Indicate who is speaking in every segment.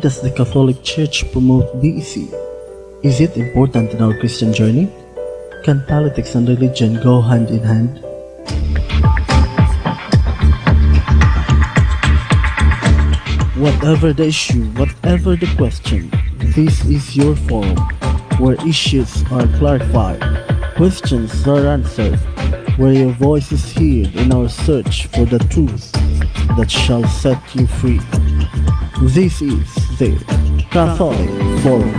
Speaker 1: Does the Catholic Church promote BEC? Is it important in our Christian journey? Can politics and religion go hand in hand? Whatever the issue, whatever the question, this is your forum where issues are clarified, questions are answered, where your voice is heard in our search for the truth that shall set you free. This is the Catholic Forum.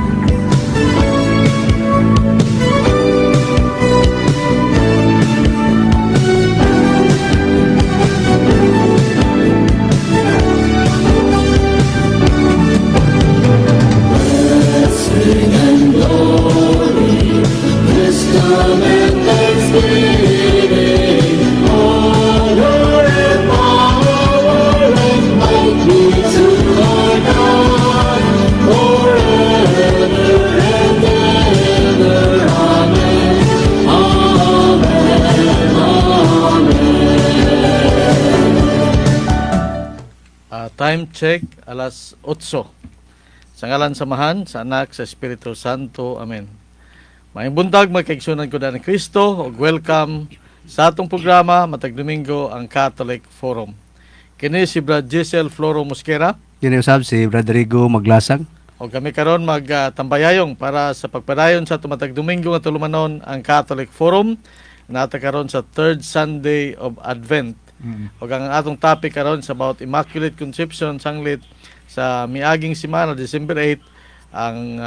Speaker 2: Time check, alas 8. Sa ngalan samahan, sa anak, sa Espiritu Santo. Amen. Maayong buntag, magkaigsunan ko na ni Kristo, ug welcome sa atong programa, matag Domingo, ang Catholic Forum. Kini si Brad Giselle Floro Mosquera.
Speaker 3: Kini usab si Rodrigo Maglasang.
Speaker 2: O kami karon magtambayayong para sa pagpadayon sa tumatag Domingo nga tulumanon ang Catholic Forum. Nata karon sa third Sunday of Advent. O ang atong topic karon sa about Immaculate Conception sanglit sa miaging semana December 8 ang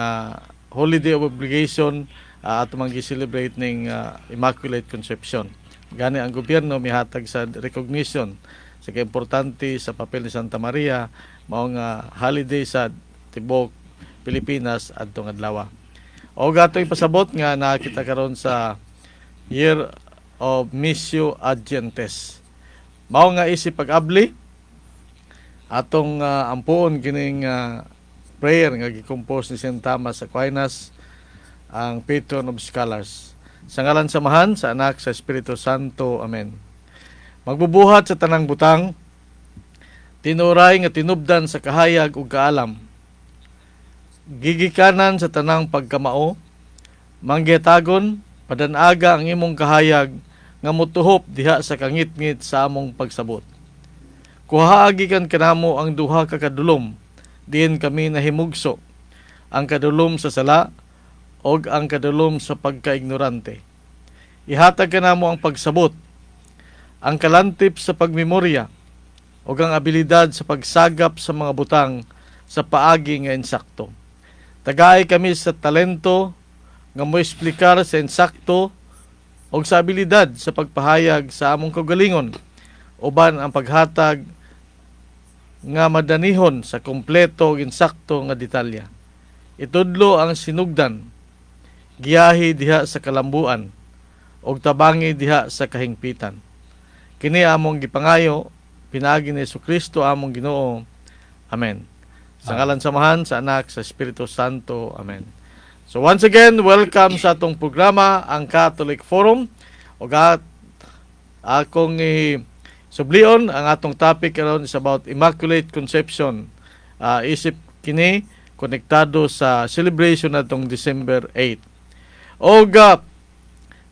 Speaker 2: holiday of obligation atong gi-celebrate ning Immaculate Conception. Gani ang gobyerno mihatag sa recognition sa kaimportante sa papel ni Santa Maria mao nga holiday sa tibok Pilipinas adtong adlaw. O gato ipasabot nga nakita karon sa Year of Missio Adyentes. Mao nga isip pag-abli atong ampuon kining prayer nga gi-compose ni St. Thomas Aquinas, ang patron of scholars. Sa ngalan samahan, sa anak, sa Espiritu Santo. Amen. Magbubuhat sa tanang butang, tinuray nga tinubdan sa kahayag ug kaalam, gigikanan sa tanang pagkamao, manggetagon, padanaga ang imong kahayag, nga mutuhop diha sa kangit-ngit sa among pagsabot. Kuhaagi kan kanamo ang duha ka kadulom, diin kami nahimugso, ang kadulom sa sala og ang kadulom sa pagkaignorante. Ihatag kanamo ang pagsabot, ang kalantip sa pagmemorya og ang abilidad sa pagsagap sa mga butang sa paagi nga insakto. Tagaay kami sa talento nga moesplikar sa insakto o sa abilidad sa pagpahayag sa among kagalingon, uban ang paghatag nga madanihon sa kompleto ug insakto nga detalya. Itudlo ang sinugdan, giyahi diha sa kalambuan, ug tabangi diha sa kahingpitan. Kini among gipangayo, pinaagi ni Jesucristo among Ginoo. Amen. Sa ngalan samahan, sa anak, sa Espiritu Santo. Amen. So once again, welcome sa atong programa, ang Catholic Forum. O akong sublion, ang atong topic karon is about Immaculate Conception. Isip kini, konektado sa celebration natong December 8. O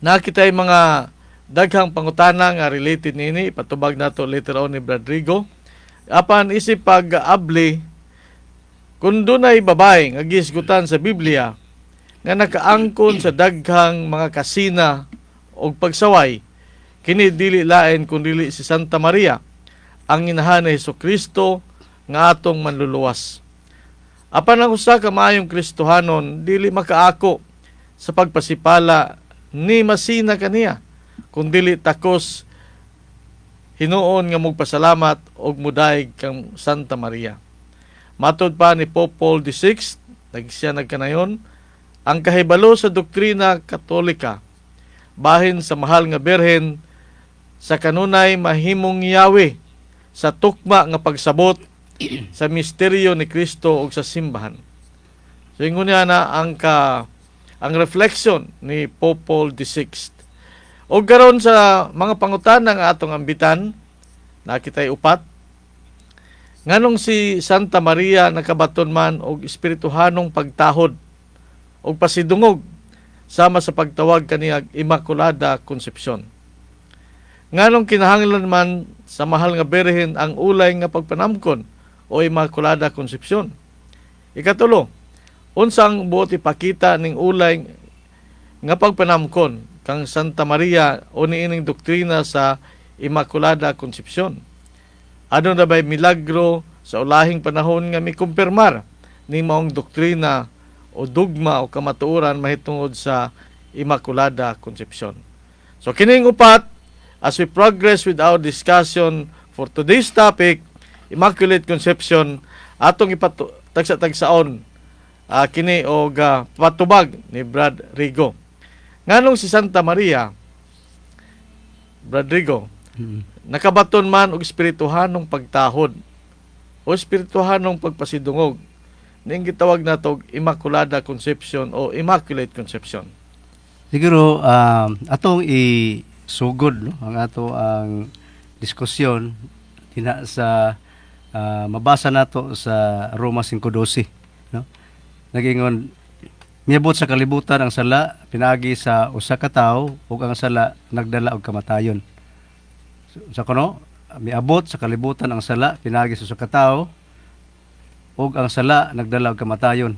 Speaker 2: nakita yung mga daghang pangutana nga related nini, patubag nato later on ni Rodrigo. Apan isip pag-abli, kung dunay babae nga gisgutan sa Biblia, nga nakaangkon sa daghang mga kasina o pagsaway, kini dili lain kun dili si Santa Maria, ang inahan ni Jesucristo nga atong manluluwas. Apan ang usa ka maayong Kristohanon dili makaako sa pagpasipala ni masina kaniya, kun dili takos hinuon nga magpasalamat og mudayeg kang Santa Maria. Matod pa ni Pope Paul VI, siya nagkanayon, ang kahibalo sa doktrina Katolika, bahin sa mahal nga berhen, sa kanunay mahimong yawi sa tukma nga pagsabot sa misteryo ni Kristo ug sa simbahan. So ingon niya na ang reflection ni Pope Paul VI. O karon sa mga pangutana nga atong ambitan, nakitay upat, Nganong si Santa Maria nakabaton man og espirituhanong pagtahod og pasidungog sama sa pagtawag kaniyang Immaculada Concepcion. Nganong kinahanglan man sa mahal nga birhen ang ulay nga pagpanamkon o Immaculada Concepcion. Ikatulo, unsang buot ipakita ning ulay nga pagpanamkon kang Santa Maria o niining doktrina sa Immaculada Concepcion. Ano na ba'y milagro sa ulahing panahon nga mikumpirmar ni maong doktrina o dogma o kamatuoran mahitungod sa Immaculada Concepcion. So kining upat, as we progress with our discussion for today's topic, Immaculate Conception, atong ipatagsa-tagsaon kini o patubag ni Brad Rigo. Nganong si Santa Maria, Brad Rigo, nakabaton man og espirituhanong pagtahod o espirituhanong pagpasidungog, ning gitawag nato Immaculada Conception o Immaculate Conception.
Speaker 3: Siguro atong isugod no ang ato ang diskusyon tina sa mabasa nato sa Roma 5:12 no. Nagingon miabot sa kalibutan ang sala pinaagi sa usa ka tawo ug ang sala nagdala og kamatayon. Sa kuno miabot sa kalibutan ang sala pinaagi sa usa ka tawo ug ang sala nagdala og kamatayon.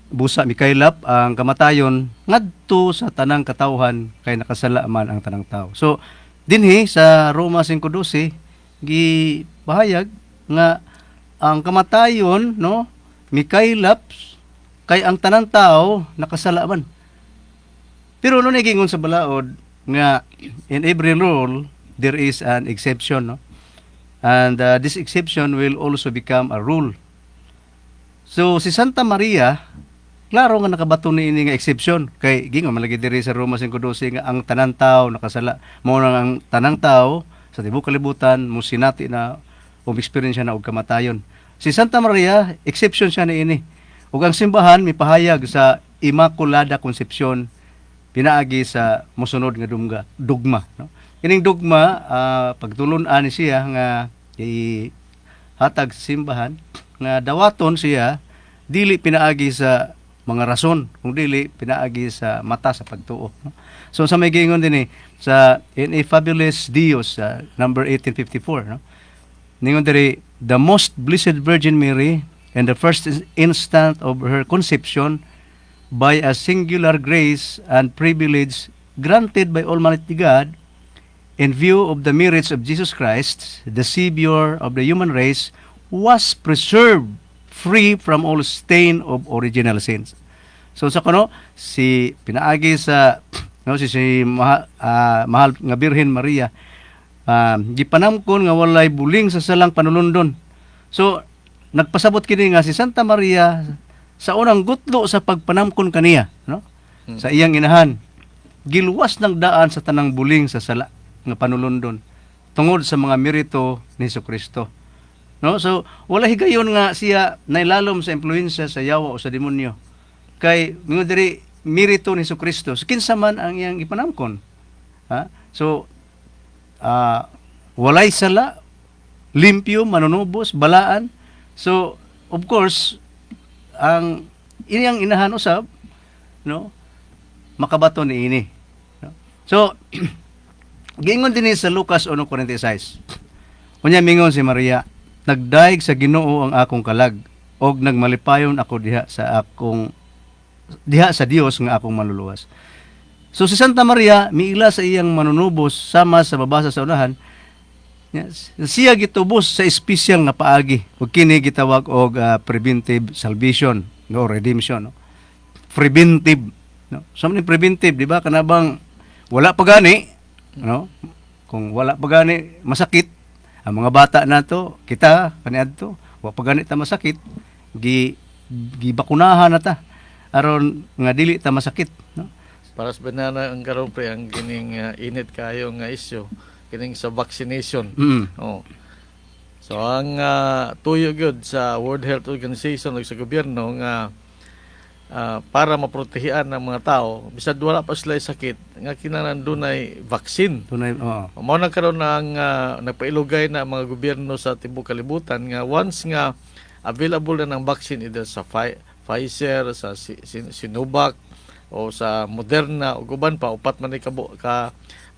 Speaker 3: Busa mikaylap ang kamatayon ngadto sa tanang katawhan kay nakasala man ang tanang tawo. So dinhi sa Roma 5:12 gipahayag nga ang kamatayon no mikaylap kay ang tanang tao nakasala man. Pero no nagingon sa balaod nga in every rule there is an exception no. And this exception will also become a rule. So si Santa Maria klaro nga nakabato ni ini nga exception kay gingon malagi diri sa Roma 5:12 nga ang tanang tao nakasala mao nang ang tanang tao sa tibuok kalibutan mo sinati na o experience na og kamatayon. Si Santa Maria exception siya ni ini. Ug ang simbahan mipahayag sa Immaculada Concepcion pinaagi sa mosunod nga dogma no. Kining dogma pagtulon-an ni siya nga hatag sa simbahan nga dawaton siya dili pinaagi sa mga rason kung dili pinaagi sa mata sa pagtuo no? So sa may gingon din sa In a Fabulous Dios number 1854 no, ningon diri the most blessed Virgin Mary and the first instant of her conception by a singular grace and privilege granted by Almighty God in view of the merits of Jesus Christ the Savior of the human race was preserved free from all stain of original sins. So sa kuno si pinaagi sa no si mahal nga Birhen Maria gipanamkon nga walay buling sa salang panulundon. So nagpasabot kini nga si Santa Maria sa unang gutlo sa pagpanamkon kaniya no sa iyang inahan giluwas ng daan sa tanang buling sa sala nga panulundon tungod sa mga merito ni Jesucristo. No? So, wala higayon nga siya nailalom sa impluensya sa yawa o sa demonyo. Kay, mingon diri, merito ni Jesucristo. So, kinsa man ang iyang ipanamkon. Ha? So, walay sala, limpyo, manunubos, balaan. So, of course, ang iniyang inahan usab, no? Makabato ni ini. No? So, gingon din sa Lucas 1:46. Unya mingon si Maria, nagdaig sa Ginoo ang akong kalag og nagmalipayon ako diha sa Dios nga akong maluluwas. So si Santa Maria miila sa iyang manunubos sama sa babasa sa unahan. Yes, siya gitubos sa espesyal nga paagi ug kini gitawag og preventive salvation no redemption no. Preventive no. So ni preventive di ba kanabang wala pa gani no? Kung wala pa gani masakit ang mga bata nato, kita kaniadto, wa pa gani ta masakit, gibakunahan na ta aron nga dili ta masakit, no?
Speaker 2: Para sa banana ang karon pre ang kining init kayo nga isyu, kining sa vaccination. Oh. So ang tuyo gyud sa World Health Organization ug sa gobyerno nga para maprotehian ng mga tao bisag wala pa sila sakit nga kinahanglan dunay vaccine.
Speaker 3: Tunay, oo.
Speaker 2: Mao na karon ang nagpailugay na mga gobyerno sa tibuok kalibutan nga once nga available na ng vaccine either sa Pfizer, sa Sinovac o sa Moderna o guban pa upat man ni ka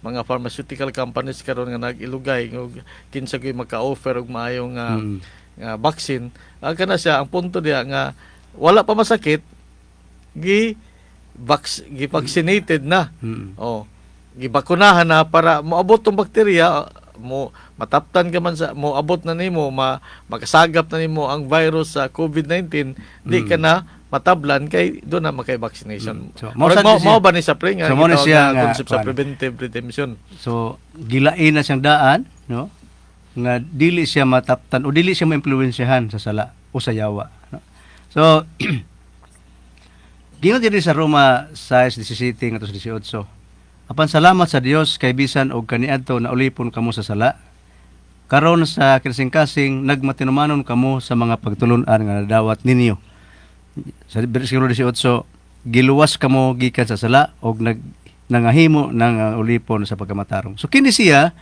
Speaker 2: mga pharmaceutical companies karon nga nag-ilugay og kinsa gyud maka-offer og maayong nga vaccine. Kana siya ang punto diya nga wala pa masakit gi-vaccinated na. Oh, gibakunahan na para moabot tong bakterya, mo mataptan ka man sa moabot na nimo, makasagap na nimo ang virus sa COVID-19, di ka na matablan kay do na makay vaccination.
Speaker 3: So,
Speaker 2: Mao ba ni sa pre nga
Speaker 3: So, mo na
Speaker 2: gitawag
Speaker 3: siya
Speaker 2: nga
Speaker 3: nga,
Speaker 2: concept sa
Speaker 3: kuan.
Speaker 2: preventive redemption.
Speaker 3: So, gilain na siyang daan, no? Nga dili siya mataptan o dili siya maimpluwensyahan sa sala o sa yawa, no? So, gingon diri sa Roma 6:17 ngadto sa 18. Apan salamat sa Dios kay bisan og kaniadto na ulipon kamo sa sala. Karon sa kasing-kasing nagmatinumanon kamo sa mga pagtulon-an nga nadawat ninyo. Sa bersikulo 18, giluwas kamo gikan sa sala og nangahimo ng ulipon sa pagkamatarong. So kini siya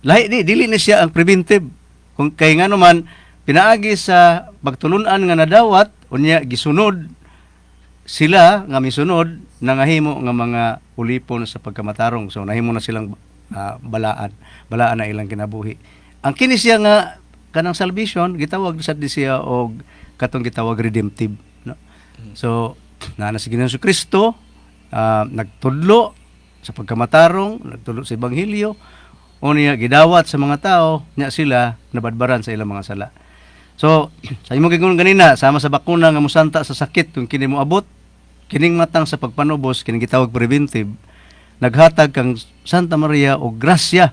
Speaker 3: lahi dili ni siya ang preventive. Kung kay ngano man pinaagi sa pagtulon-an nga nadawat unya gisunod sila nga misunod nangahimo nga mga ulipon sa pagkamatarong. So nahimo na silang balaan na ilang kinabuhi. Ang kini siya nga kanang salvation gitawag sad di siya og katong gitawag redemptive, no? So na si Ginoong Kristo nagtudlo sa pagkamatarong, nagtudlo sa ebanghelyo, unya gidawat sa mga tao nya sila nabadbaran sa ilang mga sala. So sa imong giingon ganina sama sa bakuna nga musanta sa sakit kung kini moabot kining matang sa pagpanubos kining gitawag preventive, naghatag kang Santa Maria og grasya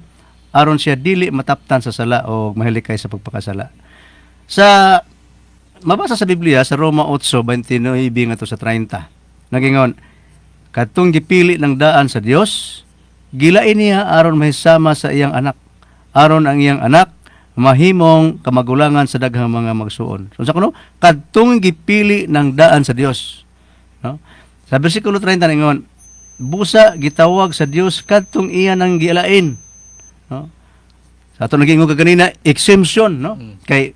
Speaker 3: aron siya dili mataptan sa sala o mahilikay sa pagpakasala. Sa mabasa sa Biblia sa Roma 8:29 ngadto sa 30. Nagingon, kadtong gipili ng daan sa Dios, gilain niya aron mahisama sa iyang anak. Aron ang iyang anak mahimong kamagulangan sa daghang mga magsuon. So sa kuno, kadtong gipili ng daan sa Dios. No? Sa bersikulo 30 ningon, busa gitawag sa Dios kadtong iya nang gialain. No? Sa ato naging kanina exemption, no? Kay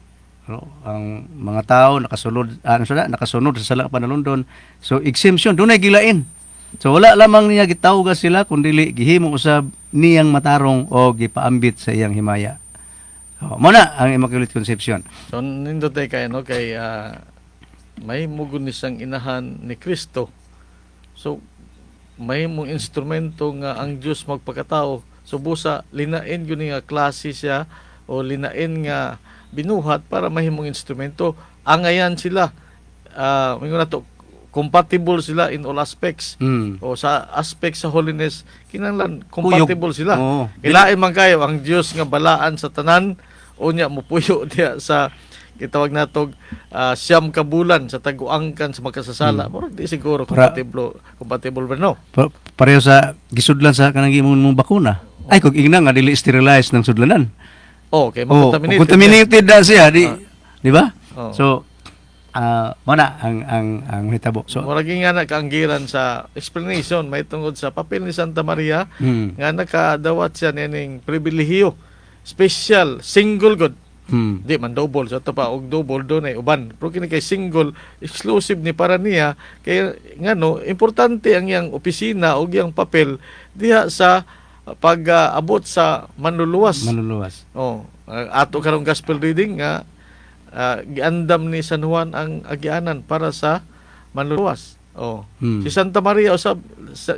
Speaker 3: no, ang mga tao nakasunod nakasunod sa sala panalundon. So exemption dunay gilain. So wala lamang niya gitawag sila kundi gihimo usab niyang matarong o gipaambit sa iyang himaya. So mo na ang Immaculate Conception.
Speaker 2: So nindot kay may mugod ni sang inahan ni Kristo. So may mong instrumento nga ang Dios magpakatao. So busa linain gyud nga klase siya o linain nga binuhat para mahimong instrumento. Angayan sila mingon nato compatible sila in all aspects. O sa aspect sa holiness kinahanglan compatible sila. Kilain man kayo ang Dios nga balaan sa tanan unya mopuyo diya sa gitawag natog siyam ka bulan sa taguangkan sa magkasasala. Murag di siguro compatible ba no?
Speaker 3: Pareho sa gisudlan sa kanang imong bakuna. Ay kung ingna nga dili sterilize ng sudlanan.
Speaker 2: Okay, contaminated.
Speaker 3: Contaminated na siya, di ba?
Speaker 2: Oh.
Speaker 3: So mana ang hitabo. So
Speaker 2: murag nga nakaanggiran sa explanation may tungod sa papel ni Santa Maria nga nakadawat siya nining pribilehiyo special single god. Di man double so pa og double do na uban pero kini kay single exclusive ni para niya kay ngano importante ang iyang opisina og iyang papel diha sa pag-abot sa manluluwas. Ato karong gospel reading nga giandam ni San Juan ang agianan para sa manluluwas. Si Santa Maria usab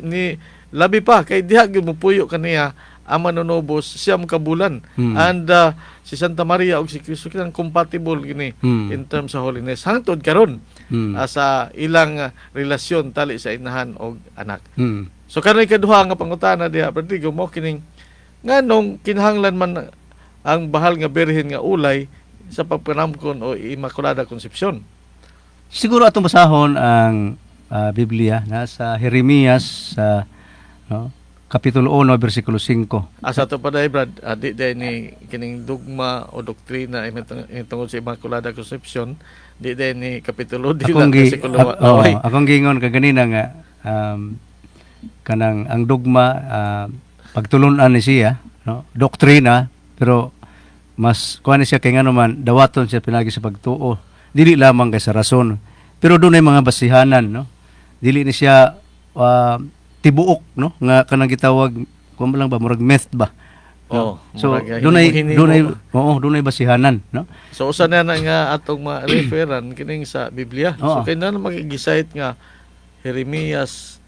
Speaker 2: ni labi pa kay diha gyud mopuyo kaniya ang manunubos siyam ka bulan. And si Santa Maria ug si Kristo kinang compatible gini in terms of holiness hangtod karon sa ilang relasyon tali sa inahan og anak. So karon ikaduha nga pangutana diha Rodrigo mo kining nganong kinahanglan man ang bahal nga birhen nga ulay sa pagpanamkon o Immaculada Concepcion.
Speaker 3: Siguro atong basahon ang Biblia nasa Jeremias Kapitulo 1, versikulo 5.
Speaker 2: Asa to pa day Brad, di day ni kining dogma o doktrina tungod sa Immaculada Conception, di day ni kapitulo dila bersikulo away.
Speaker 3: Akong gingon kaganina nga kanang ang dogma pagtulunan ni siya, no? Doktrina, pero mas kuha ni siya kay ngano man dawaton siya pinagi sa pagtuo. Dili lamang kay sa rason, pero doon ay mga basihanan, no? Dili ni siya tibuok, no, nga kanang gitawag kuan lang ba murag myth ba, no? So dunay basihanan, no?
Speaker 2: So usa na nga atong ma-referan kining sa Biblia. So kay na magigisayt nga Jeremias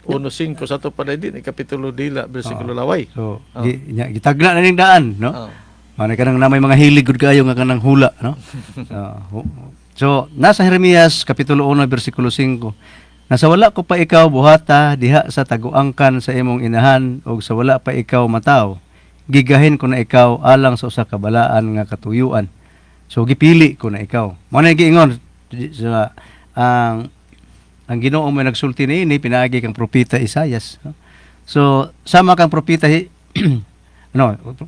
Speaker 2: 1:5 sa to pa din kapitulo dila bersikulo laway.
Speaker 3: So gitagna na ning daan, no? Manay kanang namay mga hilig gud kayo nga kanang hula, no? So nasa Jeremias kapitulo 1 bersikulo 5, nasa wala ko pa ikaw buhata diha sa taguangkan sa imong inahan og sa wala pa ikaw mataw gigahin ko na ikaw alang sa usa ka balaan nga katuyuan. So gipili ko na ikaw. Mao na giingon sa ang Ginoo may nagsulti niini pinaagi kang propeta Isaias, no? So sama kang propeta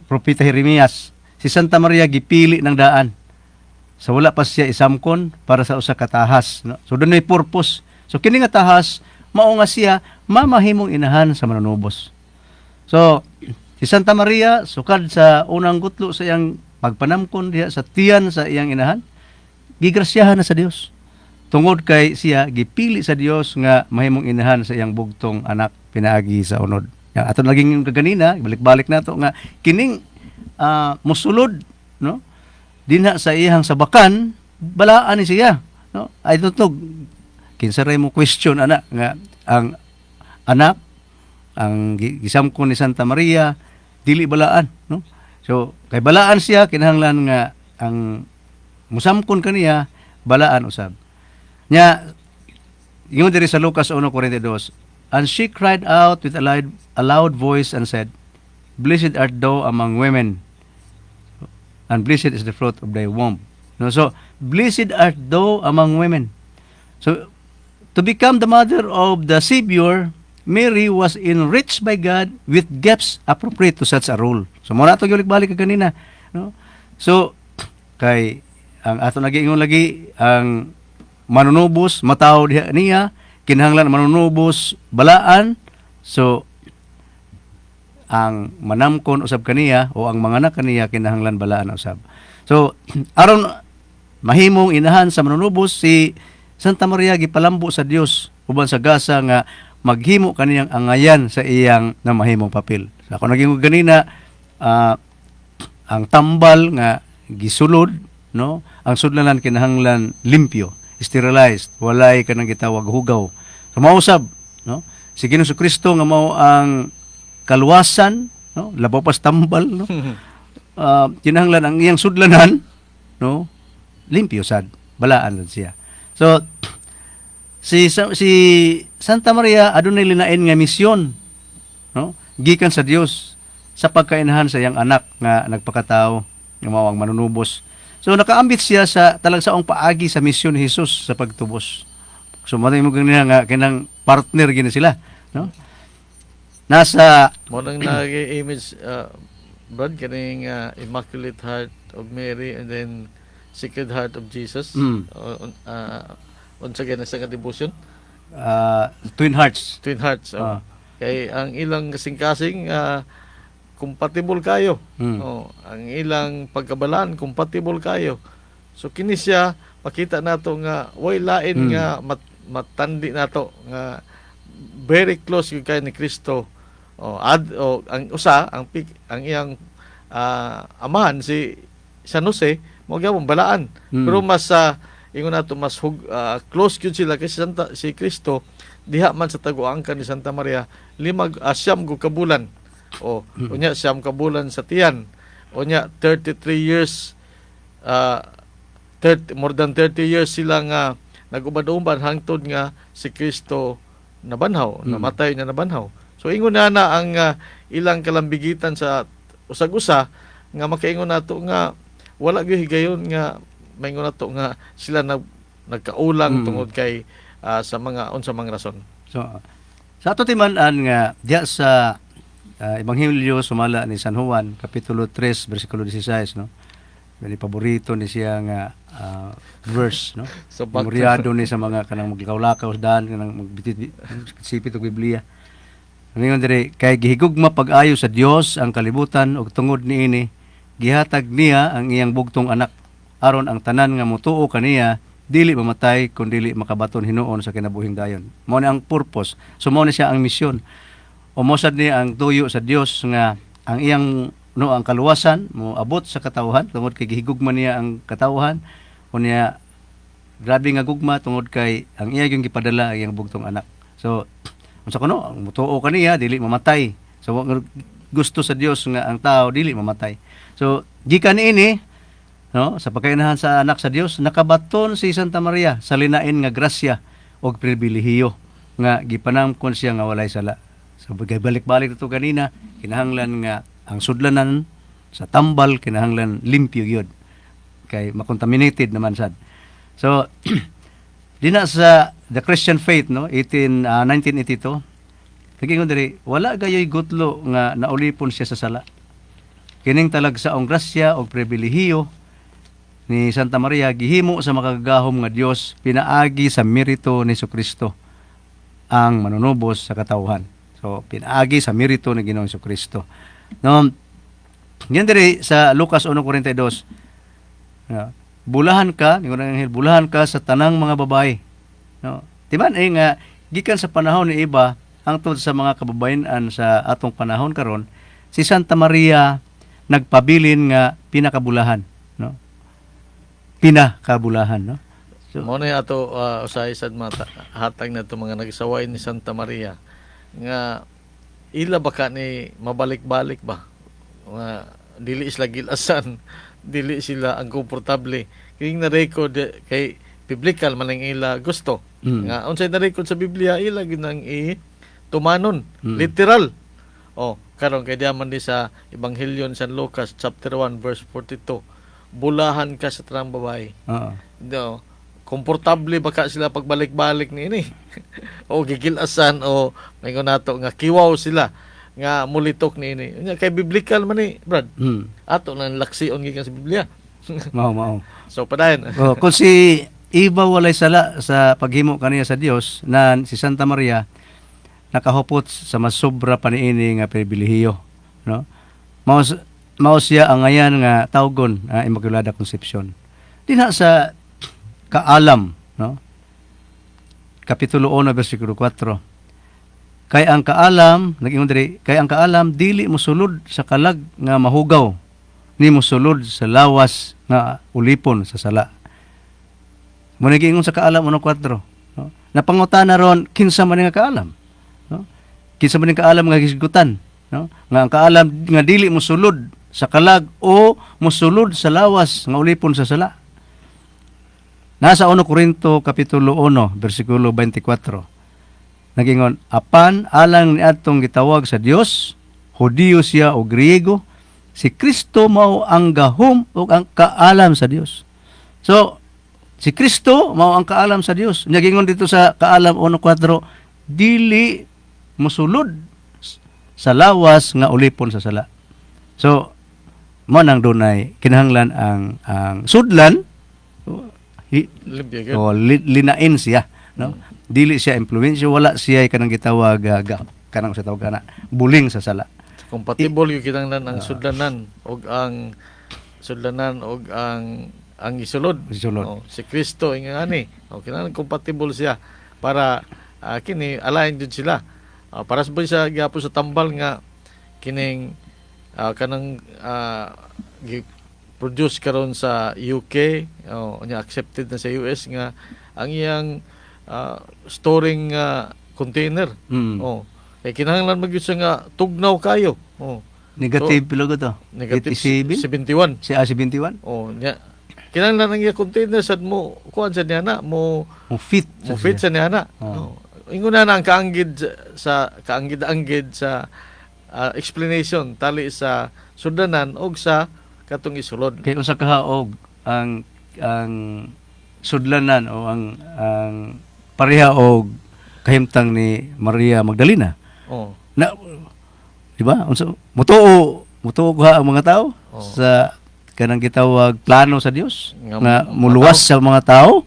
Speaker 3: propeta Jeremias, si Santa Maria gipili ng daan. So wala pa siya isamkon para sa usa ka tahas, no? So dunay purpose. So kini nga tahas mao nga siya mamahimong inahan sa manunubos. So si Santa Maria sukad sa unang gutlo sa iyang pagpanamkon diha sa tiyan sa iyang inahan, gigrasyahan na sa Dios. Tungod kay siya gipili sa Dios nga mahimong inahan sa iyang bugtong anak pinaagi sa unod. Aton laging kaganina balik-balik nato nga kining mosulod, no? Dinha sa iyang sabakan balaan ni siya, no? I don't know kinsa ray mo question ana nga ang anak ang gisamkon ni Santa Maria dili balaan, no? So kay balaan siya kinahanglan nga ang musamkon kaniya balaan usab. Nya ingon diri sa Lucas 1:42, and she cried out with a loud voice and said, "Blessed art thou among women, and blessed is the fruit of thy womb." No, so blessed art thou among women. So to become the mother of the Savior, Mary was enriched by God with gifts appropriate to such a role. So mo na to balik kanina, no? So kay ang ato nagiingon lagi ang manunubos mataw diha niya kinahanglan manunubos balaan. So ang manamkon usab kaniya o ang mga anak kaniya kinahanglan balaan usab. So aron mahimong inahan sa manunubos, si Santa Maria gipalambo sa Dios uban sa gasa nga maghimo kaniyang angayan sa iyang na mahimong papel. So, ako naging ganina ang tambal nga gisulod, no? Ang sudlanan kinahanglan limpyo, sterilized, walay kanang gitawag hugaw. So mausab, no? Si Ginoong Kristo nga mao ang kaluwasan, no? Labaw pas tambal, no? Kinahanglan ang iyang sudlanan, no? Limpyo sad, balaan siya. So si Santa Maria adunay linain nga misyon, no? Gikan sa Dios sa pagkainahan sa iyang anak nga nagpakatao nga mao ang manunubos. So nakaambit siya sa talagsaong paagi sa misyon ni Jesus sa pagtubos. So mo ganina nga kinang partner gini sila, no? Nasa
Speaker 2: mo nang nag-image Brad kaning Immaculate Heart of Mary and then Sacred Heart of Jesus. Unsa gyud sa devotion?
Speaker 3: Twin Hearts.
Speaker 2: Twin Hearts. Kay ang ilang kasing-kasing compatible kayo. Ang ilang pagkabalaan compatible kayo. So kini siya pakita nato nga way lain nga matandi nato nga very close gyud kay ni Kristo. Ang usa ang iyang amahan si San Jose mo gyapon balaan. Pero mas ingon nato mas close gyud sila kay si Kristo diha man sa taguangkan ni Santa Maria siyam go kabulan. Unya siyam kabulan sa tiyan. Unya 33 years more than 30 years sila nga nagubad-ubad hangtod nga si Kristo nabanhaw, namatay na nabanhaw. So ingon na ang ilang kalambigitan sa usag-usa nga makaingon nato nga wala gyud higayon nga maingon nato nga sila nagkaulang tungod kay sa mga unsa mga rason.
Speaker 3: So sa ato timan-an nga diya sa Ebanghelyo sumala ni San Juan kapitulo 3 bersikulo 16, no. Dili paborito ni siya nga verse, no.
Speaker 2: So, back to-
Speaker 3: Memoryado ni sa mga kanang maglakaw-lakaw sa daan kanang sipit og Biblia. Ngayon diri kay gihigugma pag-ayo sa Dios ang kalibutan ug tungod niini gihatag niya ang iyang bugtong anak aron ang tanan nga motuo kaniya dili mamatay kun dili makabaton hinuon sa kinabuhing dayon. Mao ni ang purpose. So mao ni siya ang misyon. Umosad niya ang tuyo sa Dios nga ang iyang ang kaluwasan mo abot sa katawhan tungod kay gihigugma niya ang katawhan unya grabe nga gugma tungod kay ang iya gyung gipadala ang iyang bugtong anak. So unsa kuno ang mutuo kaniya dili mamatay. So gusto sa Dios nga ang tao dili mamatay. So gikan ini, no, sa pagkainahan sa anak sa Dios nakabaton si Santa Maria sa linain nga grasya og pribilehiyo nga gipanamkon siya nga walay sala. So balik-balik ito kanina, kinahanglan nga ang sudlanan sa tambal kinahanglan limpyo gyud kay makontaminated naman sad. So dina sa the Christian faith, no, 1982 kagingon diri wala gayoy gutlo nga naulipon siya sa sala. Kining talagsaong grasya o pribilehiyo ni Santa Maria gihimo sa makagagahom nga Dios pinaagi sa merito ni Jesucristo ang manunubos sa katawhan. So pinaagi sa merito ni Ginoong Jesucristo. No, yan diri sa Lucas 1:42. Bulahan ka, ningon ang anghel, bulahan ka sa tanang mga babae. No. Timan nga gikan sa panahon ni iba hangtod sa mga kababayen-an sa atong panahon karon, si Santa Maria nagpabilin nga pinakabulahan, no. Pinakabulahan, no. So,
Speaker 2: Mao na ato usahay sad mga hatag na to mga nagsaway ni Santa Maria nga ila baka ni mabalik-balik ba nga dili sila gilasan dili sila ang komportable kini na record kay biblical man ang ila gusto nga unsay na record sa Biblia ila ginang tumanon literal karon kay diaman di sa Ebanghelyo ni San Lucas chapter 1 verse 42 bulahan ka sa tanang babae. No, komportable baka sila pagbalik-balik niini o gigilasan o mayngon nato nga kiwaw sila nga mulitok niini kay biblical man ni Brad. Ato nang laksion gikan sa Biblia.
Speaker 3: mao.
Speaker 2: So padayon.
Speaker 3: Kung si iba walay sala sa paghimo kaniya sa Dios na si Santa Maria nakahupot sa mas sobra pa niini nga pribilehiyo, no. Mao siya ang ngayan nga tawgon Immaculada Conception. Dinha sa Kaalam, no? Kapitulo 1 bersikulo 4. Kay ang kaalam, nag-ingon diri, kay ang kaalam dili mosulod sa kalag nga mahugaw, ni mosulod sa lawas nga ulipon sa sala. Mo nag-ingon sa kaalam 1:4, no? Napangutana ron kinsa man nga kaalam, no? Kinsa man nga kaalam nga hisgutan, no? Nga ang kaalam nga dili mosulod sa kalag o mosulod sa lawas nga ulipon sa sala. Nasa 1 Korinto kapitulo 1 bersikulo 24. Nagingon, apan alang ni atong gitawag sa Dios, Hudiyo siya o Griego, si Kristo mao ang gahom o ang kaalam sa Dios. So, si Kristo mao ang kaalam sa Dios. Nagingon dito sa Kaalam 1:4, dili mosulod sa lawas nga ulipon sa sala. So, mo nang dunay kinahanglan ang sudlan linain siya, no. Dili siya impluwensya, wala siya kanang gitawag kanang sa tawag kana buling sa sala.
Speaker 2: Compatible yung kinahanglan ang sudlanan og ang isulod. Si Kristo ingani kinahanglan compatible siya para kini align jud sila. Para sa siya gyapon sa tambal nga kining kanang produce karon sa UK nya accepted na sa US nga ang iyang storing container. Kay kinahanglan magyud siya nga tugnaw kayo.
Speaker 3: Negative pila ko to.
Speaker 2: Negative
Speaker 3: 71.
Speaker 2: 71.
Speaker 3: Si 71?
Speaker 2: Nya kinahanglan ang iyang container sad mo kuan sa niya na mo
Speaker 3: fit
Speaker 2: sa niya na. Ingon na ang kaanggid sa explanation tali sa sudanan og sa katong isulod.
Speaker 3: Kay usa ka og ang sudlanan o ang pareha og kahimtang ni Maria Magdalena. Na di ba? Unsa mutuo ha ang mga tao
Speaker 2: Oo.
Speaker 3: sa kanang gitawag plano sa Dios
Speaker 2: Nga
Speaker 3: nga
Speaker 2: mga
Speaker 3: muluwas sa mga tao.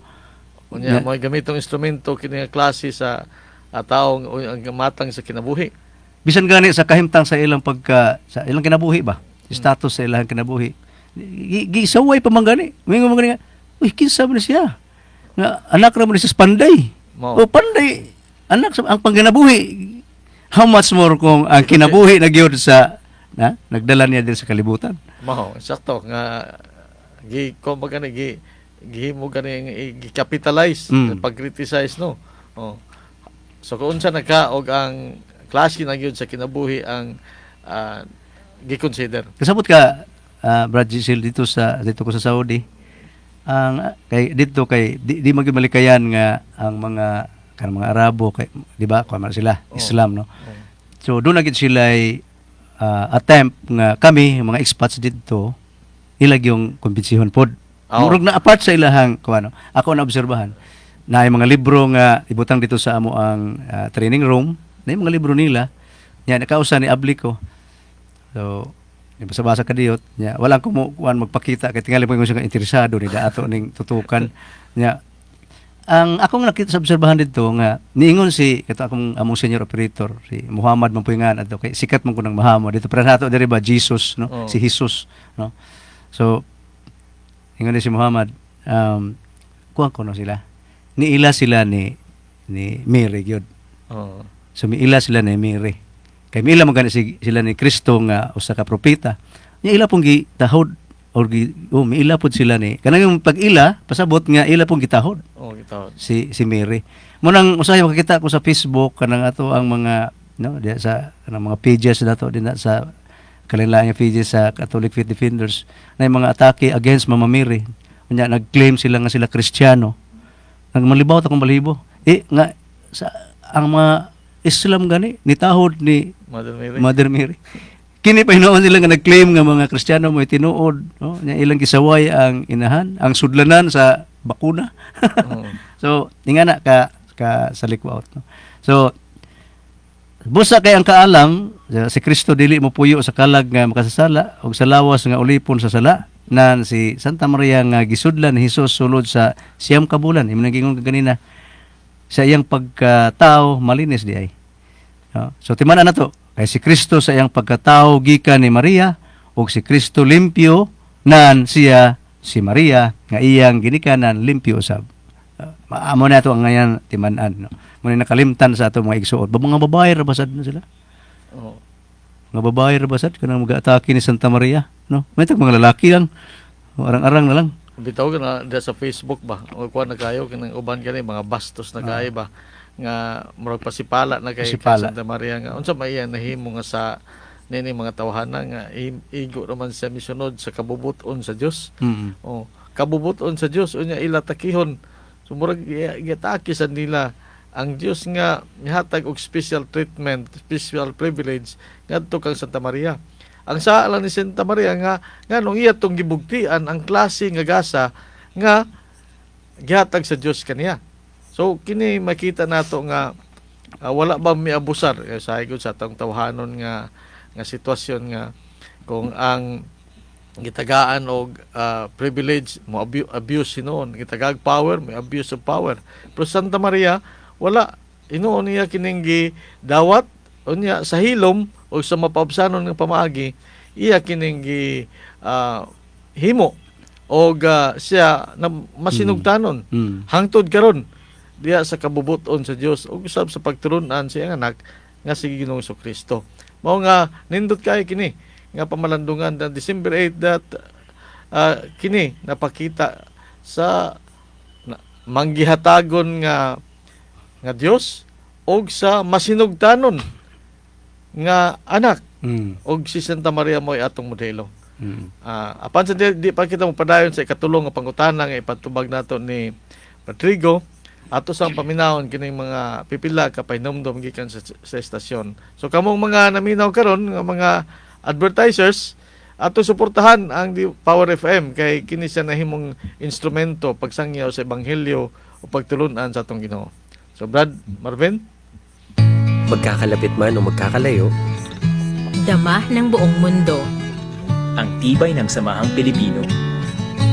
Speaker 2: Unya
Speaker 3: Yeah.
Speaker 2: mo gamitong instrumento kini nga klase sa taong ang matang sa kinabuhi.
Speaker 3: Bisan gani sa kahimtang sa ilang sa ilang kinabuhi ba? Status sa ilang kinabuhi. Gisaway pa man gani. Mingon man gani nga, uy, kinsa man siya? Nga anak ra man siya sa panday.
Speaker 2: Mao.
Speaker 3: O panday, anak sa ang pangkinabuhi. How much more kung ang kinabuhi na gyud sa nagdala niya din sa kalibutan.
Speaker 2: Mao, sakto nga kumbaga gihimo gani gi-capitalize,
Speaker 3: Mm.
Speaker 2: pag-criticize no. Oh. So kung unsa nagkaog ang klase na gyud sa kinabuhi ang gi-consider.
Speaker 3: Kasabot ka Brad Giselle dito ko sa Saudi. Ang di magmalikayan nga ang mga mga Arabo kay di ba kuan sila
Speaker 2: Oh.
Speaker 3: Islam no.
Speaker 2: Oh.
Speaker 3: So doon na gid sila attempt nga kami mga expats dito ilag yung kumbensihon pod.
Speaker 2: Oh.
Speaker 3: Murag na apart sa ilahang kuano. Ako na obserbahan na yung mga libro nga ibutang dito sa amo ang training room, na yung mga libro nila. Nya nakausa ni abli ko. So basa-basa ka diyot nya walang kumukuan magpakita kay tingali mo siya interesado ni ato ning tutukan nya ang akong nakita sa obserbahan dito nga niingon si among senior operator si Muhammad Mampuyngan adto kay sikat man ko ng Muhammad dito para nato diri ba Jesus no
Speaker 2: Oh.
Speaker 3: si Jesus no so ingon ni si Muhammad kuan ko no sila niila sila ni Mary gyud
Speaker 2: Oh.
Speaker 3: so miila sila ni Mary kay miila man sila ni Kristo nga usa ka propeta nya ila pong gitahod or miila pud sila ni kanang yung pag-ila pasabot nga ila pong gitahod
Speaker 2: Oh, gitawon.
Speaker 3: si Mary. Mo nang usahay makita ko sa Facebook kanang ato ang mga no diya sa kanang mga pages nato din sa kalilaing pages sa Catholic Faith Defenders na yung mga atake against Mama Mary. Unya nag-claim sila nga sila Kristiyano. Nagmalibaw ta kung balibo. Nga sa ang mga Islam gani nitahod ni
Speaker 2: Mother Mary.
Speaker 3: Mother Mary. Kini pa hinuon sila nga nag-claim nga mga Kristiyano mo tinuod no nya ilang gisaway ang inahan ang sudlanan sa bakuna.
Speaker 2: Oh.
Speaker 3: So, ingana ka sa likwat no. So, busa kay ang kaalam si Kristo dili mo puyo sa kalag nga makasasala og sa lawas nga ulipon sa sala nan si Santa Maria nga gisudlan ni Hesus sulod sa siyam ka bulan imo nang gingon kanina sa iyang pagkatao malinis di ay. No? So timan-an nato kay si Kristo sa iyang pagkatao gikan ni Maria ug si Kristo limpyo nan siya si Maria nga iyang ginikanan limpyo usab. Amo na to ang ngayon timan-an no. Muna nakalimtan sa ato mga igsuot. Mga babae ra basad na sila.
Speaker 2: Oh.
Speaker 3: Mga babae ra basad kanang mag-atake ni Santa Maria no. May tag mga lalaki lang. Arang-arang na lang.
Speaker 2: Bitaw ka na sa Facebook ba? O kuha na kayo, kanang uban ka mga bastos na kayo ba? Nga murag pasipala na kay
Speaker 3: Pasipala.
Speaker 2: Santa Maria nga. Unsa may iya nahimo nga sa nini mga tawhana nga igo naman siya misunod sa kabubuton sa Dios.
Speaker 3: Mm.
Speaker 2: Oh, kabubuton sa Dios unya ila takihon. So murag giatake sa nila ang Dios nga mihatag og special treatment, special privilege ngadto kang Santa Maria. Ang saa lang ni Santa Maria nga nung iya tong gibugtian ang klase nga gasa nga gihatag sa Dios kaniya. So kini makita nato nga wala ba miabusar sa higod sa tong tawhanon nga sitwasyon nga kung ang gitagaan og privilege mo abuse hinuon gitagag power may abuse of power pero Santa Maria wala hinuon niya kining dawat unya sa hilom o sa mapaubsanon ng pamaagi iya kining himo og siya na masinugtanon hangtod karon diya sa kabubuton sa Dios ug usab sa pagturunan sa iyang anak nga si Ginoong Kristo mao nga nindot kay kini nga pamalandungan ng December 8 that kini napakita sa manggihatagon nga Dios og sa masinugtanon nga anak og si Santa Maria mo'y atong modelo. Apan sa di pa kita mopadayon sa ikatulong nga pangutana nga ipatubag nato ni Patrigo ato sang paminawon kining mga pipila ka pahinumdom gikan sa estasyon. So kamong mga naminaw karon nga mga advertisers ato suportahan ang Power FM kay kini siya nahimong instrumento pagsangyaw sa ebanghelyo o pagtulunan sa atong Ginoo. So Brad Marvin,
Speaker 4: Magkakalapit man o magkakalayo, Dama ng buong mundo.
Speaker 5: Ang tibay ng samahang Pilipino.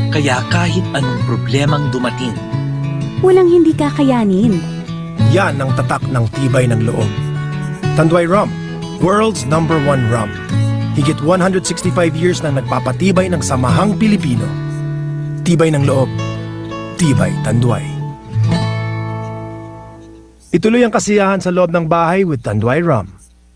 Speaker 5: Kaya kahit anong problemang dumating,
Speaker 6: Walang hindi kakayanin.
Speaker 7: Yan ang tatak ng tibay ng loob. Tanduay Rum, world's #1 rum. Higit 165 years na nagpapatibay ng samahang Pilipino. Tibay ng loob, tibay Tanduay. Ituloy ang kasiyahan sa loob ng bahay with Tanduay Rum.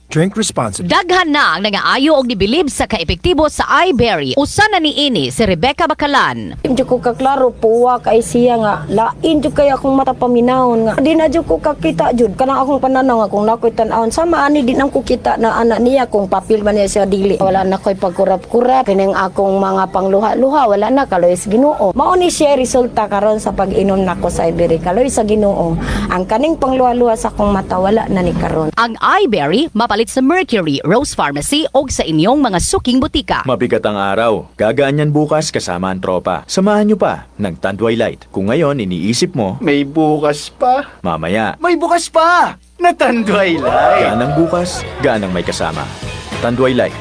Speaker 7: Drink responsibly.
Speaker 8: Daghan na ang nangaayo og nibilib sa kaepektibo sa iBerry. Usa na niini si Rebecca Bacalan.
Speaker 9: Hindi ko kaklaro puwa kay siya nga lain jud kay akong mata paminahon nga di na jud ko kakita jud kanang akong pananaw nga kung nakoy tan-awon sama ani di nang ko kita na anak niya kung papil man niya siya dili wala na koy pagkurap-kurap kining akong mga pangluha-luha wala na kaloy sa Ginoo mao ni siya resulta karon sa pag-inom nako sa iBerry kaloy sa Ginoo ang kaning pangluha-luha sa akong mata wala na ni karon.
Speaker 8: Ang iBerry mapalit sa Mercury, Rose Pharmacy o sa inyong mga suking butika.
Speaker 10: Mabigat ang araw. Gagaan yan bukas kasama ang tropa. Samahan nyo pa ng Tanduay Light. Kung ngayon iniisip mo,
Speaker 2: May bukas pa.
Speaker 10: mamaya.
Speaker 5: may bukas pa! Na Tanduay Light!
Speaker 10: Gaan ang bukas, gaan ang may kasama. Tanduay Light.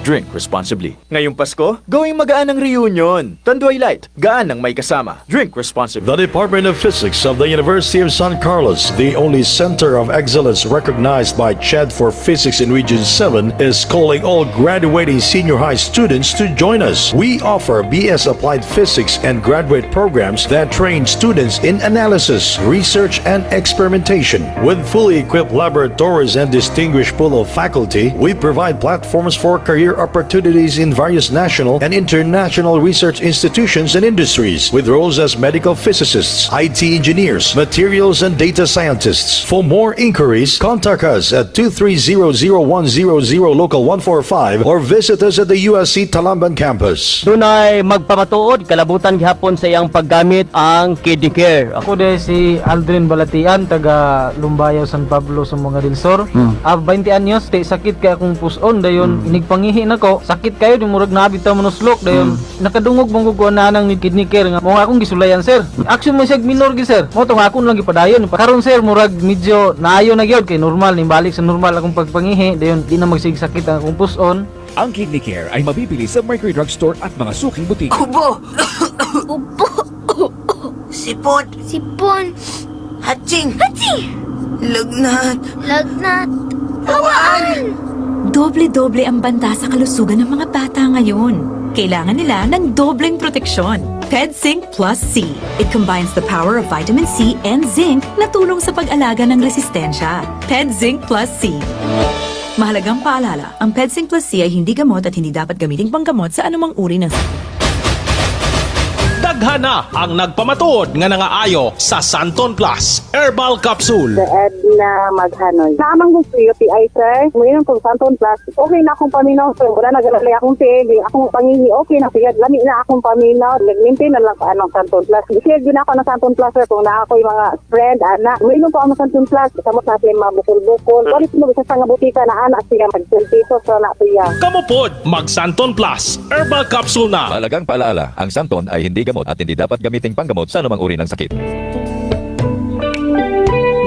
Speaker 10: Drink responsibly. Ngayong Pasko, gawing magaan ang reunion. Tanduay Light. Gaan ang may kasama. Drink responsibly.
Speaker 11: The Department of Physics of the University of San Carlos, the only center of excellence recognized by CHED for Physics in Region 7, is calling all graduating senior high students to join us. We offer BS Applied Physics and graduate programs that train students in analysis, research, and experimentation. With fully equipped laboratories and distinguished pool of faculty, we provide platforms for career opportunities in various national and international research institutions and industries, with roles as medical physicists, IT engineers, materials and data scientists. For more inquiries, contact us at 2300100 local 145 or visit us at the USC Talamban campus.
Speaker 12: Dunay magpamatuod kalabutan gihapon sa iyang paggamit ang kidney care.
Speaker 2: Ako de si Aldrin Balatian, taga Lumbayaw, San Pablo, Sumbonga del Sur. 20 anyos, sakit kaya akong puson, dayon inigpangihi nako. Sakit kayo, di murag nabitaw manuslok, dayon nakadungog mong guguanaan ng kidney care nga. Mga akong gisulayan, sir. Action mo siya minor gi, sir. Mo tong akong lang gipadayon. Karon sir, murag medyo naayo na gyud kay normal, nimbalik sa normal akong pagpangihi, dayon di na magsigsakit ang akong puson.
Speaker 13: Ang Kidney Care ay mabibili sa Mercury Drugstore at mga suking butik.
Speaker 4: Ubo! Sipon! Sipon! Hatsing! Lagnat! Hawaan!
Speaker 6: Doble-doble ang banta sa kalusugan ng mga bata ngayon. Kailangan nila ng dobleng proteksyon. PedZinc Plus C. It combines the power of vitamin C and zinc na tulong sa pag-alaga ng resistensya. PedZinc Plus C. Mahalagang paalala, ang PedZinc Plus C ay hindi gamot at hindi dapat gamiting panggamot sa anumang uri ng
Speaker 13: Daghana ang nagpamatuod nga nangaayo sa Santon Plus Herbal Capsule.
Speaker 9: Edna Maghanoy. Namang gusto UTI, sir. Ngayon kung Santon Plus, okay na akong paminaw, sir. Wala nagalali akong tiig. Akong pangihi, okay na. Sige, lami na akong paminaw. Nag-maintain na lang sa Santon Plus. Sige, yun ako ng Santon Plus, sir. Kung na ako yung mga friend, anak. Ngayon po ako ng Santon Plus. Kasamot natin mga bukol-bukol. Kung ito sa nga butika na anak siya, mag-10 pesos na siya.
Speaker 13: Kamupod, mag Santon Plus Herbal Capsule na.
Speaker 14: Mahalagang paalaala, ang Santon ay hindi gamot at hindi dapat gamiting panggamot sa anumang uri ng sakit.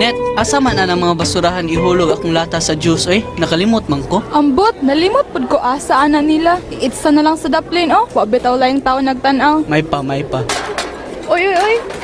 Speaker 15: Net, asa man na ng mga basurahan ihulog akong lata sa juice, oy? Nakalimot man ko.
Speaker 16: Ambot, nalimot pud ko asa ana nila. Iitsa na lang sa daplin, oh. Wa bitaw laing tao nagtan-aw.
Speaker 15: May pa.
Speaker 17: Oy,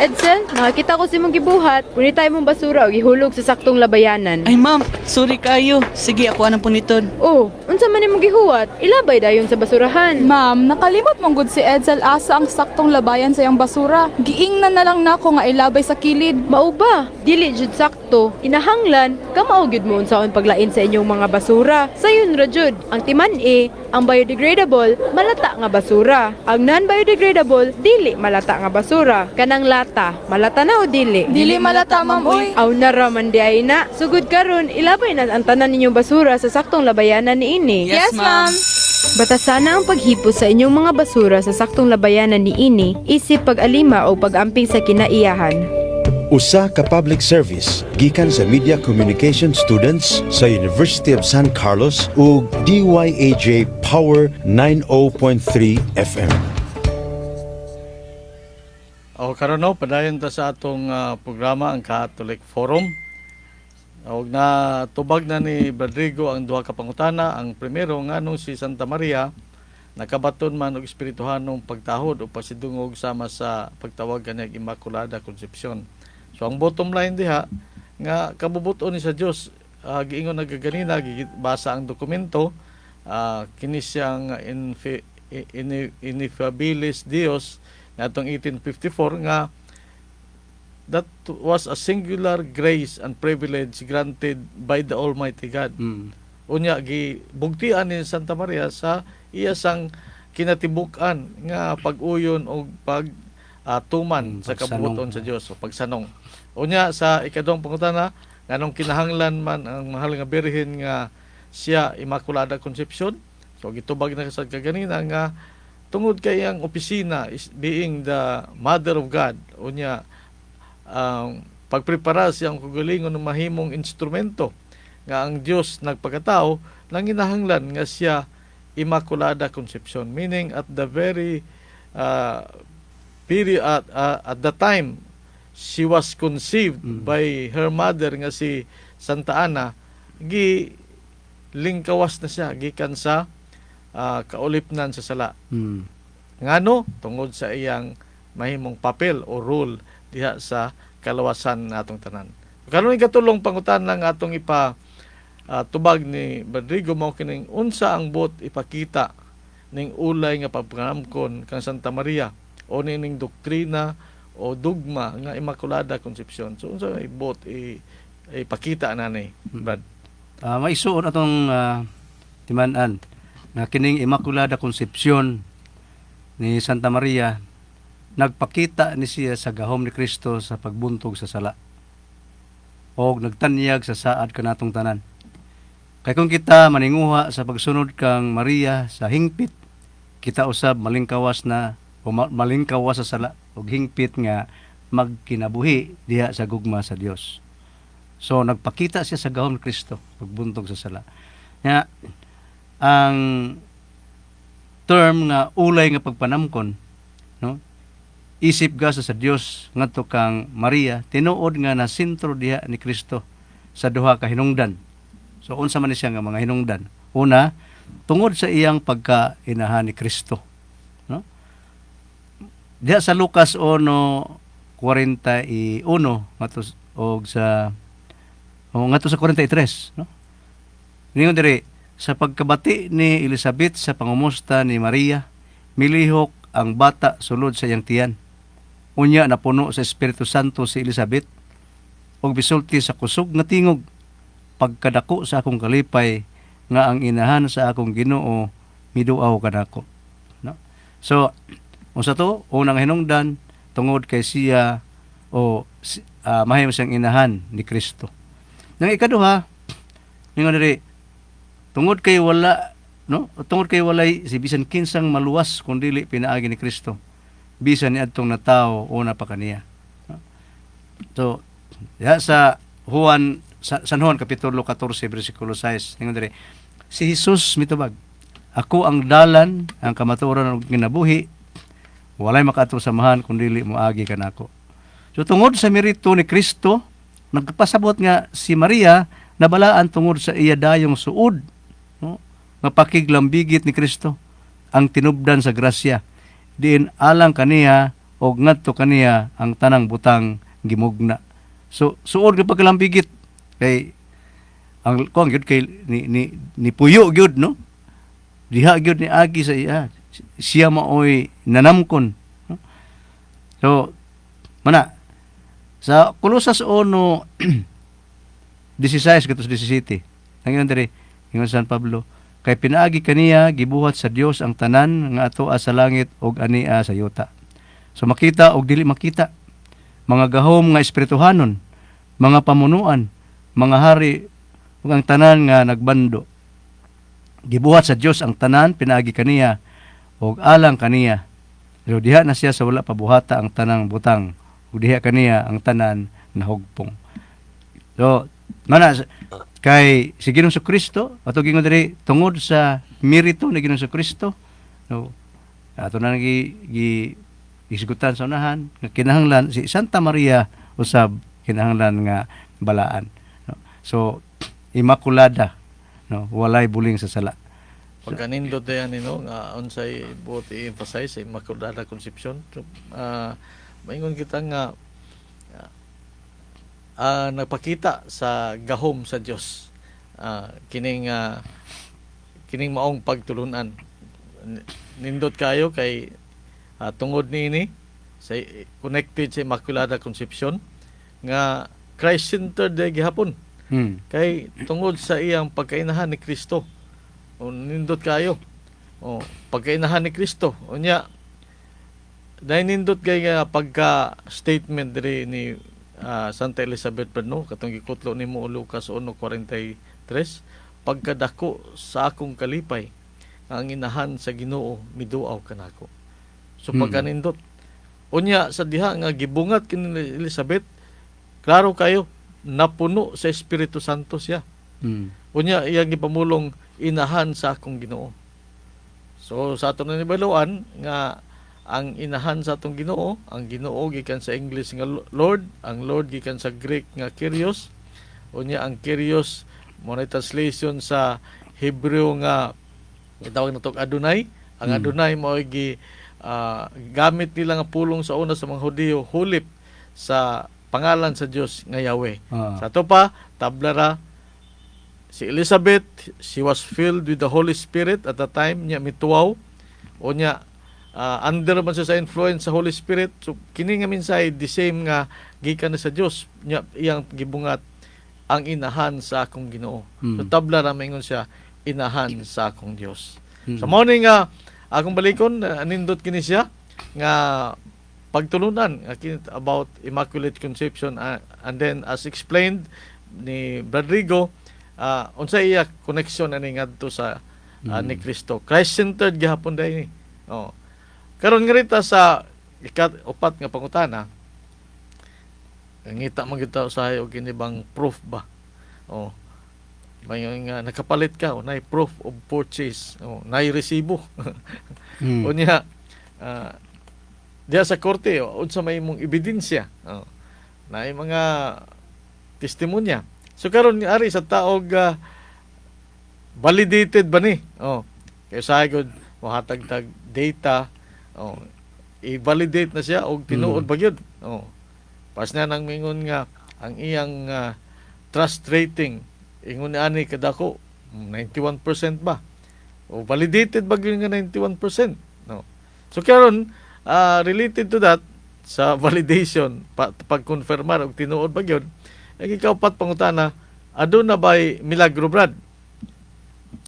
Speaker 17: Edsel, nakakita ko si mong gibuhat. Kuni tayo mong basura o gihulog sa saktong labayanan.
Speaker 15: Ay ma'am, sorry kayo. Sige, ako anang punitod.
Speaker 17: Oh, unsa man imong gihuwat? Ilabay dayon sa basurahan.
Speaker 16: Ma'am, nakalimot mong gud si Edsel asa ang saktong labayan sa iyang basura. Giingnan na lang nako nga ilabay sa kilid.
Speaker 17: Mao ba? Dili jud sakto. Inahanglan, kamao gyud mo unsaon paglain sa inyong mga basura. Sayon ra jud, ang timan-i, ang biodegradable, malata nga basura. Ang non-biodegradable, dili malata nga basura. Kanang lata, malata na o dili?
Speaker 16: Dili malata, ma'am, oy.
Speaker 17: Aw naraman di ay na. Sugod karon, ilabay na ang tanan ninyong basura sa saktong labayanan ni ini.
Speaker 16: Yes, ma'am.
Speaker 17: Batasan na ang paghipos sa inyong mga basura sa saktong labayanan ni ini, isip pag-alima o pag-amping sa kinaiyahan.
Speaker 18: Usa ka public service gikan sa Media Communication students sa University of San Carlos ug DYAJ Power 90.3 FM.
Speaker 2: O karon no, padayon ta sa atong programa ang Catholic Forum. Og na tubag na ni Rodrigo ang duha ka pangutana. Ang primero nganong si Santa Maria nakabaton man og espirituhanong pagtahod o pasidungog sama sa pagtawag kaniyang Immaculada Concepcion. So ang bottom line diha nga kabubuton ni sa Dios, giingon nagaganina gibasa ang dokumento, kini siyang ineffabilis Dios natong 1854 nga that was a singular grace and privilege granted by the Almighty God. Unya gibugtian ni Santa Maria sa iya sang kinatibuk-an nga pag-uyon o tuman sa kabubuton sa Dios o pagsanong. Unya sa ikadong pangutana nganong kinahanglan man ang mahal nga birhen nga siya Immaculada Concepcion. So gitubag na sa kaganina nga tungod kay ang opisina is being the Mother of God, unya pagprepara siyang kagalingon ng mahimong instrumento nga ang Dios nagpakatao nang ginahanglan nga siya Immaculada Concepcion, meaning at the very period at the time she was conceived by her mother nga si Santa Ana, lingkawas na siya gikan sa kaulipnan sa sala. Ngano tungod sa iyang mahimong papel o role diha sa kalawasan natong tanan. Karon ikatulong pangutan lang atong tubag ni Rodrigo mao kining unsa ang bot ipakita ning ulay nga pagpangamkon kang Santa Maria o ning doktrina o dogma nga Immaculada Concepcion. So unsa ay bot ipakita nanay, Brad?
Speaker 3: Maisuon atong timan-an na kining Immaculada Concepcion ni Santa Maria nagpakita ni siya sa gahom ni Kristo sa pagbuntog sa sala o nagtanyag sa saad kanatong tanan. Kay kung kita maninguha sa pagsunod kang Maria sa hingpit, kita usab malingkawas sa sala o hingpit nga magkinabuhi diha sa gugma sa Dios. So nagpakita siya sa gahom ni Kristo pagbuntog sa sala. Nga ang term nga ulay nga pagpanamkon, no? Isip gasa sa Dios ngadto kang Maria, tinuod nga na sentro diha ni Kristo sa duha ka hinungdan. So unsa man ni siya nga mga hinungdan? Una, tungod sa iyang pagkainahan ni Kristo, no? Diha sa Lucas 1:41 ngadto og sa ngadto sa 43, no? Ningon diri sa pagkabati ni Elizabeth sa pangumusta ni Maria, milihok ang bata sulod sa iyang tiyan. Unya napuno sa Espiritu Santo si Elizabeth ug bisulti sa kusog nga tingog, pagkadako sa akong kalipay nga ang inahan sa akong Ginoo miduaw kanako, no? So unsa to unang hinungdan tungod kay siya mahimo siyang inahan ni Kristo. Nang ikaduha ningon diri tungod kay wala, no? Tungod kay walay si bisan kinsang maluwas kun dili pinaagi ni Kristo. Bisan ni adtong natawo una pa kaniya. No? So, ya sa San Juan kapitulo 14 bersikulo 6, ningon diri, si Jesus mitubag, ako ang dalan, ang kamatuoran ug ginabuhi, walay makaadto samahan kun dili moagi kanako. So tungod sa merito ni Kristo, nagpasabot nga si Maria nabalaan tungod sa iya dayong suod, no? Nga pakiglambigit ni Kristo ang tinubdan sa grasya, diin alang kaniya o ngadto kaniya ang tanang butang gimugna. So suod nga pagkalambigit kay ang kung gyud kay ni puyo gyud, no? Diha gyud ni agi sa iya, siya maoy nanamkon, no? So mana sa Kolosas 1:16 katos 17, nanginon diri ingon San Pablo, kay pinaagi kaniya gibuhat sa Dios ang tanan nga atoa sa langit ug ania sa yuta. So makita og dili makita, mga gahom nga espirituhanon, mga pamunuan, mga hari ug ang tanan nga nagbando. Gibuhat sa Dios ang tanan, pinaagi kaniya ug alang kaniya. Pero diha na siya sa wala pabuhata ang tanang butang ug diha kaniya ang tanan nahugpong. So mana kay si Ginoong Kristo ato gingon diri tungod sa merito ni Ginoong Kristo, no, ato na isigutan sa unahan nga kinahanglan si Santa Maria usab kinahanglan nga balaan, no? So immaculada, no, walay buling sa sala.
Speaker 2: Pagkanindot yan nga unsay buot i-emphasize sa Immaculada Conception. So, maingon kita nga nagpakita sa gahom sa Dios kining maong pagtulunan. Nindot kayo kay tungod niini sa connected sa Immaculada Conception nga Christ-centered gihapon. Kay tungod sa iyang pagkainahan ni Kristo. Nindot kayo. Pagkainahan ni Kristo. Unya dahil nindot kay pagka statement diri ni Santa Elizabeth Brno katong gikutlo nimo Lucas 1:43, pagkadako sa akong kalipay ang inahan sa Ginoo miduaw kanako. So pagkanindot unya sa diha nga gibungat kini Elizabeth, klaro kayo napuno sa Espiritu Santo siya. Unya iyang gipamulong inahan sa akong Ginoo. So sa aton nibaluan nga ang inahan sa atong Ginoo, ang Ginoo gikan sa English nga Lord, ang Lord gikan sa Greek nga Kyrios. Unya ang Kyrios mo na translation sa Hebreo nga gitawag nato Adonai. Ang Adonai mao gi gamit nila nga pulong sa una sa mga Hudiyo hulip sa pangalan sa Dios nga Yahweh. Sa ato pa tablara si Elizabeth, she was filled with the Holy Spirit at the time niya mituwaw. O niya, under man siya sa influence sa Holy Spirit. So, kini nga minsay, the same nga, gikan na sa Diyos. Niya, iyang gibungat, ang inahan sa akong Ginoo. So, tabla na maingon siya, inahan sa akong Diyos. So, morning nga, akong balikon, nindot kini siya, nga pagtulunan about Immaculate Conception. And then, as explained ni Rodrigo, unsa iya connection ani ngadto sa ni Kristo. Christ-centered gihapon dai ni. Karon nga rita sa upat nga pangutana, ngita man kita usahay og kinibang proof ba. May nga nakapalit ka nay proof of purchase, nay resibo. Unya diya sa korte unsa may imong ebidensya. Nay mga testimonya. So karon ari sa taog validated ba ni? Kay sa gud mohatag-tag data, i-validate na siya og tinuod ba gyud? Pas na nang mingon nga ang iyang trust rating ingon ani kadako 91% ba? O validated ba gyud nga 91%? So karon related to that sa validation pag-confirmar og tinuod ba gyud? Ikaw-pat pangutana, aduna ba'y milagro brad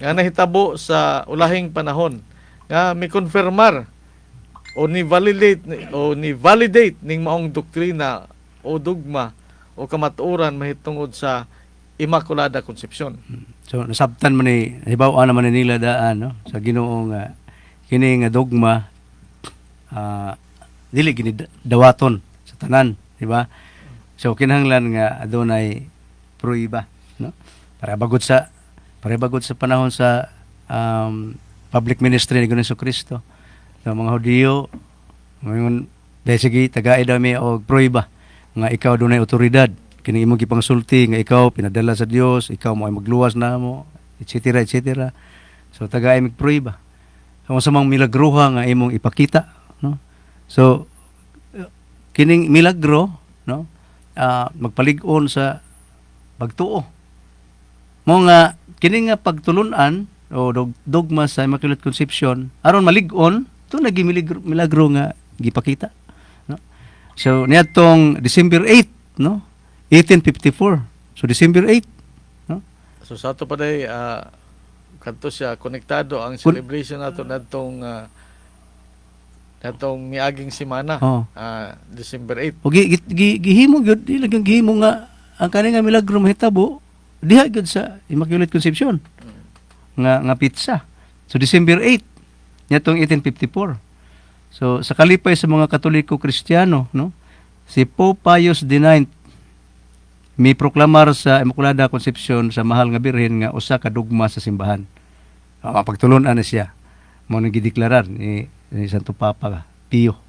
Speaker 2: nga nahitabo sa ulahing panahon nga may konfirmar o ni validate ning maong doktrina o dogma o kamatuoran mahitungod sa Immaculada Conception.
Speaker 3: So nasabtan man ni hibaw-an naman nila daan no sa Ginoo nga kini nga dogma dili gini dawaton sa tanan, di ba? So kinahanglan nga adunay pruiba, no? Para bagod sa panahon sa public ministry ni Ginoong Kristo. So mga Hudiyo ngayon dahil sige tagay daw mi og pruiba nga ikaw dunay otoridad kini imong gipangsulti nga ikaw pinadala sa Dios, ikaw mo ay magluwas namo, etc. etc. So tagay mig pruiba. Kung sa mga milagruha nga imong ipakita, no? So kining milagro, no? Magpalig-on sa pagtuo. Mo nga kini nga pagtulunan o dogma sa Immaculate Conception aron malig-on to nagi milagro nga gipakita, no? So niadtong December 8, no? 1854. So December 8, no?
Speaker 2: So sa ato pa day kadto siya konektado ang celebration nato nadtong katong miaging semana, December 8.
Speaker 3: O gihimo gyud ilagang gihimo nga ang kani nga milagro mahitabo diha gyud sa Immaculate Conception. Nga pizza. So December 8 nitong 1854. So sa kalipay sa mga Katoliko Kristiyano, no? Si Pope Pius IX may proklamar sa Immaculada Conception sa mahal nga birhen nga usa ka dogma sa simbahan. Mapagtulunan na siya. Mo nang gideklarar ni Santo Papa Pio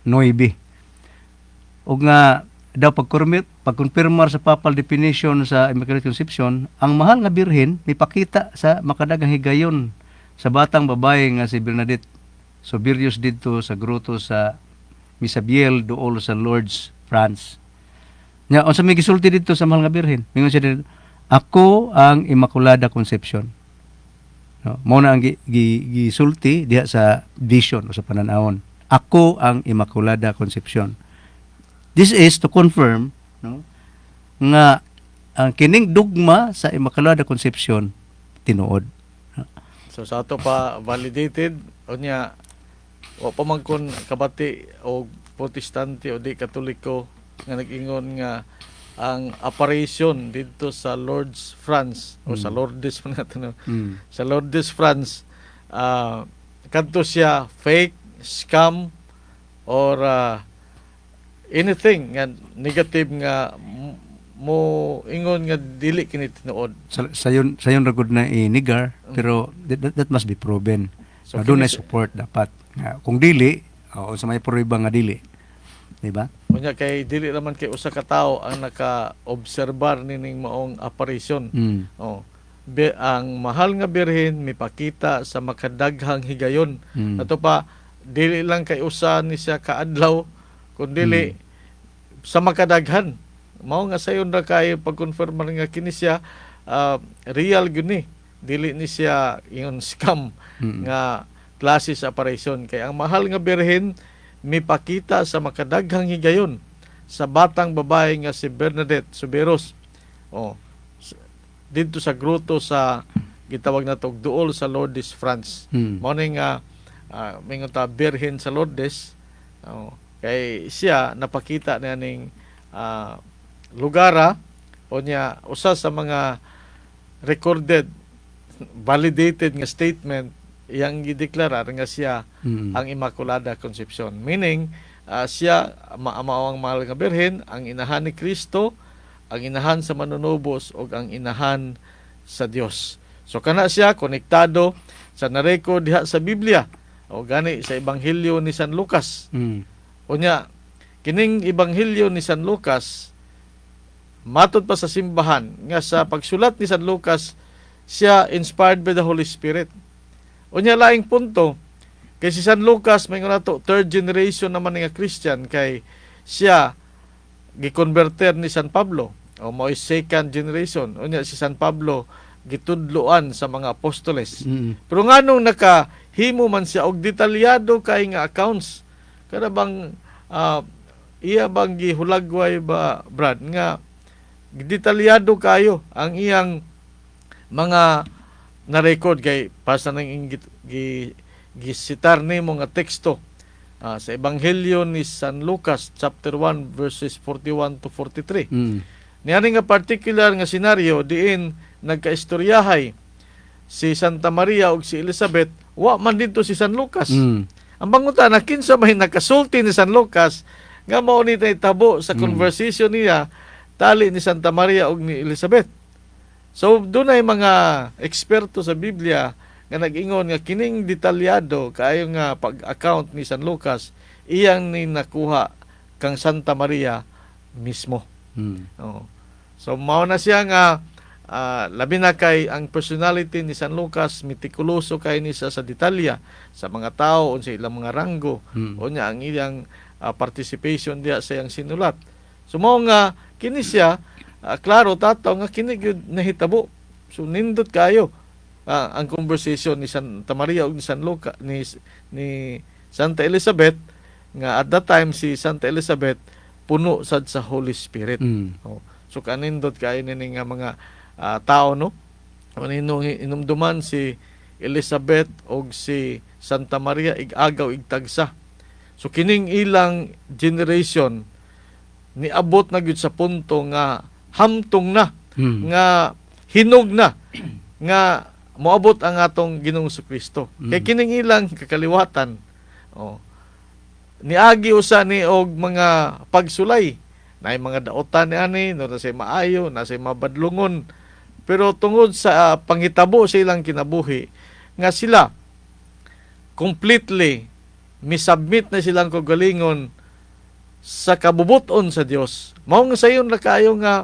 Speaker 3: 9. O nga daw pagkonfirmar sa papal definition sa Immaculate Conception, ang mahal nga birhen mipakita sa makadagang higayon sa batang babae nga si Bernadette Soubirous didto sa gruto sa Misabiel duol sa Lourdes, France. Nya unsa may gisulti didto sa mahal nga birhen? Mingon siya dito, ako ang Immaculada Conception. No, mao na ang gisulti diha sa vision o sa pananawon. Ako ang Immaculada Conception. This is to confirm, no, nga ang kining dogma sa Immaculada Conception tinuod.
Speaker 2: So sa ato pa validated unya wa pa man kun kabati o protestante o di katoliko nga nag-ingon nga ang apparition dito sa Lourdes, France o sa Lourdes man nato no. Sa Lourdes, France kadto siya fake, scam or anything nga negative nga mo ingon nga dili kini tinuod.
Speaker 3: Sayon ragod na inigar pero that must be proven. So doon na support dapat. Kung dili o sa may prueba nga dili. Di ba?
Speaker 2: Unya kay dili naman kay usa ka tawo ang naka-obserbar nining maong apparition. Oh. Ang mahal nga birhen mipakita sa makadaghang higayon. Ato pa dili lang kay usa ni siya kaadlaw kundi sa makadaghan. Mao nga sayon ra kay pagkonfirmar nga kini siya real gyud ni. Dili ni siya yung scam nga klase sa apparition. Kay ang mahal nga birhen mipakita sa makadaghang higayon sa batang babae nga si Bernadette Soubirous. Oh, dito sa gruto sa gitawag na tog duol sa Lourdes, France. Mao ni nga mingon ta birhen sa Lourdes. Oh, kay siya napakita niya ning lugara o niya usa sa mga recorded validated nga statement iyang gideklarar nga siya ang Immaculada Conception, meaning siya maamawang mahal nga birhen, ang inahan ni Kristo, ang inahan sa manunubos o ang inahan sa Dios. So kana siya konektado sa narecord diha sa Biblia o gani sa Ebanghelyo ni San Lucas. Unya, kining Ebanghelyo ni San Lucas, matod pa sa simbahan, nga sa pagsulat ni San Lucas, siya inspired by the Holy Spirit. Unya, laing punto, kay si San Lucas, may nga to, third generation naman nga Christian, kay siya, gikonverter ni San Pablo, o mo second generation. Unya, si San Pablo, gitudloan sa mga apostoles. Pero nga nung nakahimo man siya, og detalyado kay nga accounts, kada bang iya bang gihulagway ba Brad nga detalyado kayo ang iyang mga na-record kay pasa nang gisitar nimo nga teksto sa Ebanghelyo ni San Lucas chapter 1 verses 41 to 43. Niani nga particular nga senaryo diin nagkaistoryahay si Santa Maria ug si Elizabeth, wa man dito si San Lucas. Ang bangutan na kinsa may nakasulti ni San Lucas nga mao ni tabo sa conversation niya tali ni Santa Maria ug ni Elizabeth. So dunay mga eksperto sa Biblia nga nag-ingon nga kining detalyado kaayo nga pag-account ni San Lucas iyang ni nakuha kang Santa Maria mismo. So mao na siya nga labi na kay ang personality ni San Lucas, mitikuloso kay ni sa detalya sa mga tao unsa ilang mga ranggo o nya ang iyang participation diya sa iyang sinulat. So mao nga kini siya klaro tataw nga kini gyud nahitabo. So nindot kayo ang conversation ni Santa Maria ug ni San Lucas ni Santa Elizabeth nga at that time si Santa Elizabeth puno sad sa Holy Spirit. So kanindot kayo nini nga mga tao no. Inumduman si Elizabeth og si Santa Maria ig-agaw ig-tagsa. So kining ilang generation niabot na gyud sa punto nga hamtong na nga hinog na nga moabot ang atong Ginoong Kristo. Kay kining ilang kakaliwatan niagi usa ni og mga pagsulay na mga daotan ni ani no na say maayo na say mabadlungon pero tungod sa panghitabo sa ilang kinabuhi nga sila completely misubmit na silang kagalingon sa kabubuton sa Dios. Mao nga sayon na kayo nga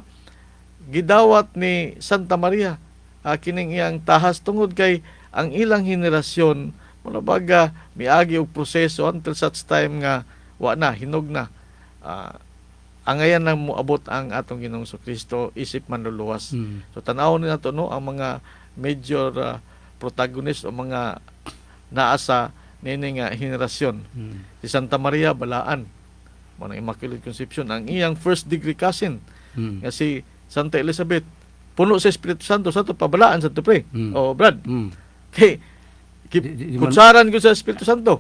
Speaker 2: gidawat ni Santa Maria kining iyang tahas tungod kay ang ilang henerasyon muna baga miagi og proseso until such time nga wa na hinog na angayan nang moabot ang atong Ginoong Kristo isip manluluwas. So tan-awon nato no ang mga major protagonist o mga naa sa nini nga henerasyon. Si Santa Maria balaan mo nang Immaculate Conception ang iyang first degree cousin nga si Santa Elizabeth puno sa Espiritu Santo sa to pabalaan sa to pre. O Brad. Kay kutsaran ko sa Espiritu Santo.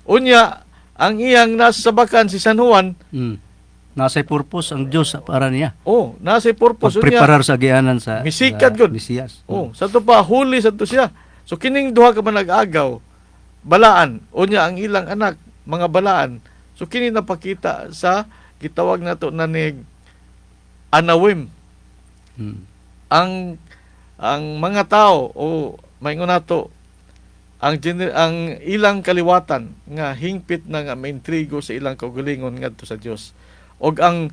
Speaker 2: Unya ang iyang nasa sabakan si San Juan
Speaker 3: nasa purpose ang Dios para niya.
Speaker 2: Oh, nasa purpose unya.
Speaker 3: Preparar sa gianan sa
Speaker 2: misikat gud.
Speaker 3: Mesiyas.
Speaker 2: Oh, sa to pa huli sa to siya. So kining duha ka man nag-agaw balaan unya ang ilang anak mga balaan. So kini napakita sa gitawag nato na ni anawim. Ang mga tao o maingon nato ang ilang kaliwatan nga hingpit na nga maintrigo sa ilang kaugalingon ngadto sa Dios. Og ang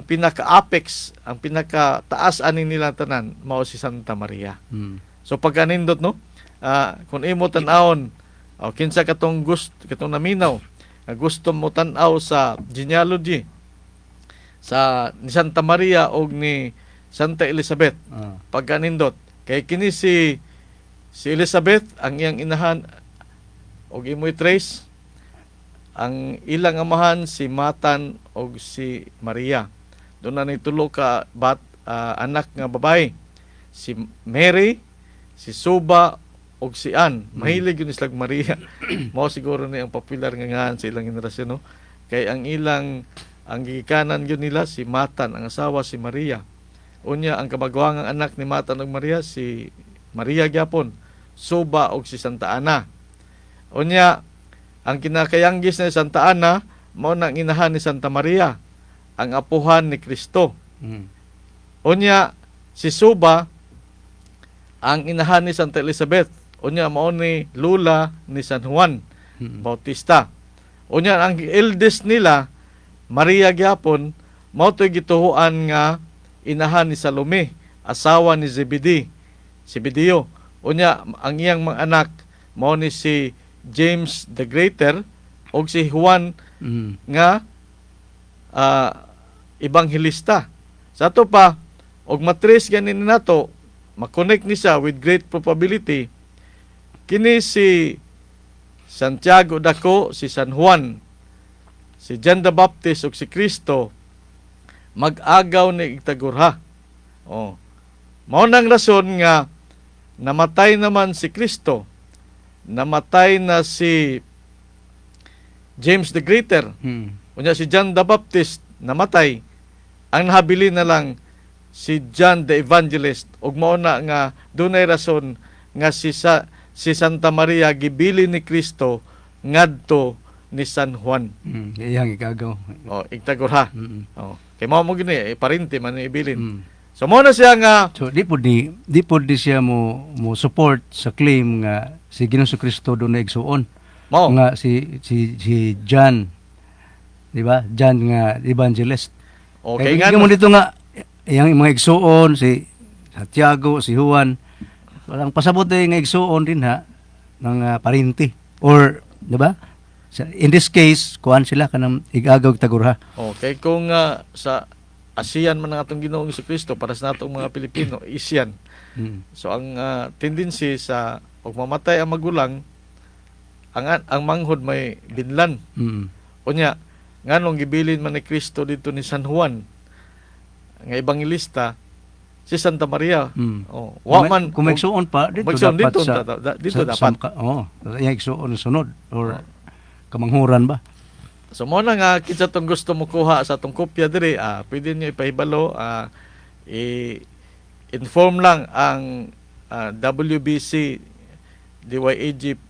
Speaker 2: pinaka-apex, ang pinaka-taas ani nila tanan mao si Santa Maria. So pagkanindot no, kung imo tan-awon kinsa katong katong naminaw gusto mo tan-aw sa genealogy sa ni Santa Maria og ni Santa Elizabeth. Pagkanindot kay kini si Elizabeth ang iyang inahan og imoy trace ang ilang amahan si Matan og si Maria. Doon na nitulo ka anak nga babae. Si Mary, si Suba og si Ann. Mahilig yun islang Maria. Mao siguro ni ang popular nga ngahan sa ilang henerasyon no. Kay ang gikanan yun nila si Matan, ang asawa si Maria. Unya ang kabagwangang anak ni Matan og Maria si Maria gyapon, Suba og si Santa Ana. Unya ang kinakayanggis ni Santa Ana mao nang inahan ni Santa Maria, ang apuhan ni Kristo. Unya si Suba ang inahan ni Santa Elizabeth. Unya mao ni lula ni San Juan Bautista. Unya ang eldest nila Maria gyapon mao toy gituhuan nga inahan ni Salome, asawa ni Zebedeo. Unya ang iyang mga anak mao ni si James the Greater og si Juan nga ebanghelista. Sa ato pa og matres ganin nato makonect ni siya with great probability kini si Santiago Dako, si San Juan, si John the Baptist ug si Kristo mag-agaw ni Igtagurha. Mao nang rason nga namatay naman si Kristo, namatay na si James the Greater, unya si John the Baptist namatay, ang nahabilin na lang si John the Evangelist. Ug mao na nga dunay rason nga si Santa Maria gibili ni Kristo ngadto ni San Juan.
Speaker 3: Iyang igagaw.
Speaker 2: Igtagurha. Kay mao mo gini parinti man ibilin. So mo na siya nga
Speaker 3: di pod di siya mo support sa claim nga si Ginoong Kristo do na igsuon. Nga si John, di ba? John nga evangelist.
Speaker 2: Okay
Speaker 3: nga mo dito nga iyang mga igsuon si Santiago, si Juan, walang pasabot nga igsuon din ha ng parinti or di ba? In this case, kuan sila kanang igagaw Tagurha.
Speaker 2: Okay, kung sa ASEAN man ang atong Ginoong Kristo para sa natong mga Pilipino, ASEAN. So ang tendency sa og mamatay ang magulang, ang manghod may binlan. Unya, nganong gibilin man ni Kristo dito ni San Juan nga ebangelista si Santa Maria. Wa man
Speaker 3: kung magsuon pa dito dapat. Yung igsuon sunod or kamanghuran ba?
Speaker 2: So mo na nga kinsa tong gusto mo kuha sa atong kopya diri, pwede niyo ipahibalo, inform lang ang WBC DYAG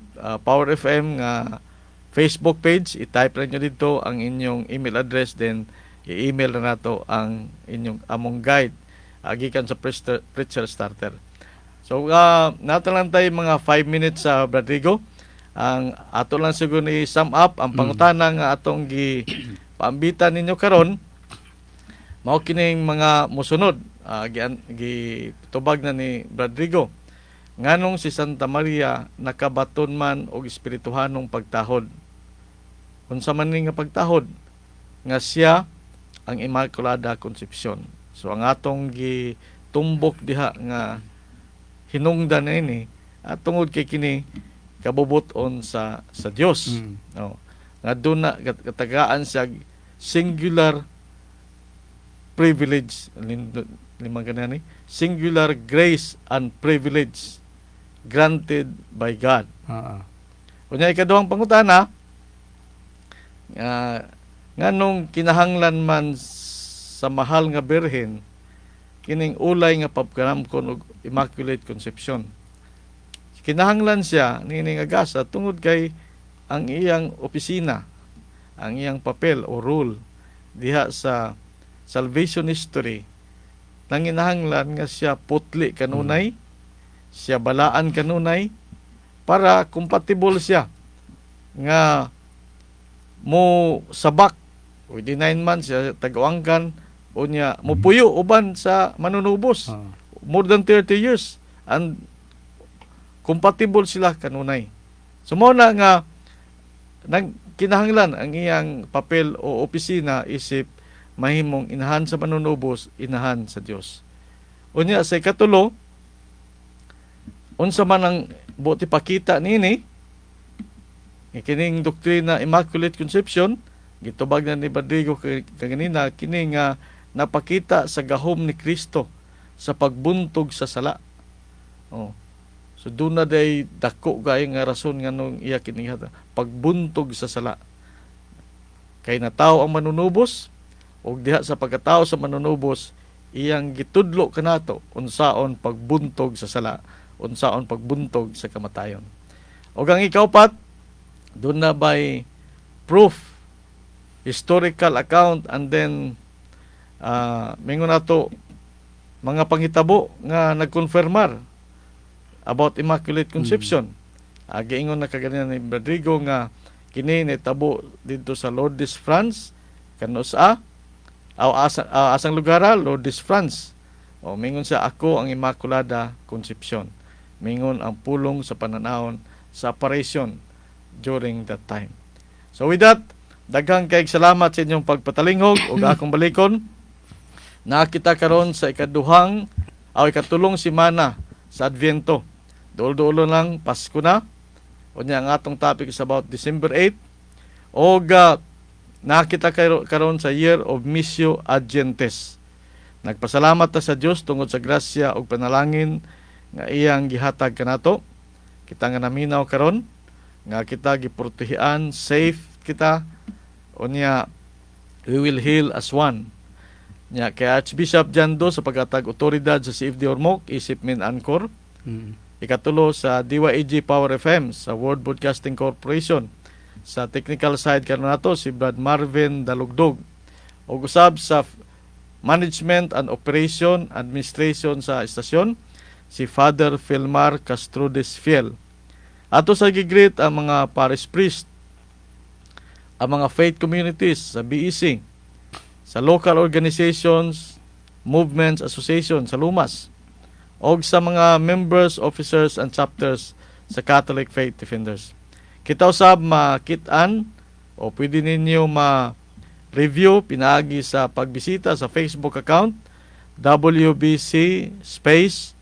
Speaker 2: Power FM nga Facebook page, i-type lang nyo dito ang inyong email address, then i-email na nato ang inyong among guide gikan sa Preacher Starter. So nato lang tayo mga 5 minutes sa Rodrigo. Ang ato lang siguro ni sum up ang pangutana nga atong paambitan ninyo karon mao kining mga musunod. Gitubag na ni Rodrigo. Nganong si Santa Maria nakabaton man og espirituhanong pagtahod. Unsa man ni nga pagtahod? Nga siya ang Immaculada Concepcion. So ang atong gitumbok diha nga hinungdan na ini at tungod kay kini kabubuton sa Dios. No. Nga doon na katagaan siya singular privilege, limang ganyan singular grace and privilege granted by God. Kunya ikaduhang pangutana, nganong kinahanglan man sa mahal nga birhen kining ulay nga pagkaramkon og Immaculate Conception. Kinahanglan siya nining agasa tungod kay ang iyang opisina, ang iyang papel o role diha sa salvation history nanginahanglan nga siya putli kanunay, siya balaan kanunay para compatible siya nga mo sabak within 9 months siya tagawangkan o niya mupuyo uban sa manunubos more than 30 years and compatible sila kanunay. So mo na nga kinahanglan ang iyang papel o opisina isip mahimong inahan sa manunubos, inahan sa Dios. Unya sa ikatulo, unsa man ang buti pakita nini kining doktrina Immaculate Conception gitubag na ni Rodrigo kanina kini nga napakita sa gahom ni Kristo sa pagbuntog sa sala. So doon na day dako gaya nga rason nga nung iya kinihata pagbuntog sa sala. Kay natawo ang manunubos ug diha sa pagkatao sa manunubos iyang gitudlo kanato unsaon pagbuntog sa sala, unsaon pagbuntog sa kamatayon. Ug ang ikaupat doon na by proof, historical account, and then mingon nato mga panghitabo nga nagkonfirmar about Immaculate Conception. Giingon na kaganan ni Rodrigo nga kini nitabo dito sa Lourdes, France, kanusa asang lugar Lourdes, France. Mingon siya ako ang Immaculada Concepcion. Mingon ang pulong sa pananahon sa apparition during that time. So with that, daghang kayong salamat sa inyong pagpatalinghog ug akong balikon. Nakita karon sa ikatulong semana sa Advento. Duol-duolo lang Pasko na. Unya ang atong topic is about December 8. Og nakita karon sa Year of Missio Agentes. Nagpasalamat ta sa Dios tungod sa grasya ug panalangin nga iyang gihatag kanato. Kita nga naminaw karon nga kita giprotehian, safe kita. Unya we will heal as one. Nya kay Archbishop Jando sa paghatag otoridad sa CFD Ormoc, isip min Angkor. Ikatulo sa DYAG Power FM sa World Broadcasting Corporation. Sa technical side karon nato si Brad Marvin Dalugdog. Ug usab sa management and operation administration sa estasyon si Father Filmar Castrodes Fiel. Ato sa gigreet ang mga parish priest, ang mga faith communities sa BEC, sa local organizations, movements, associations sa Lumas, o sa mga members, officers, and chapters sa Catholic Faith Defenders. Kita usab makitaan o pwede ninyo ma-review pinaagi sa pagbisita sa Facebook account WBC space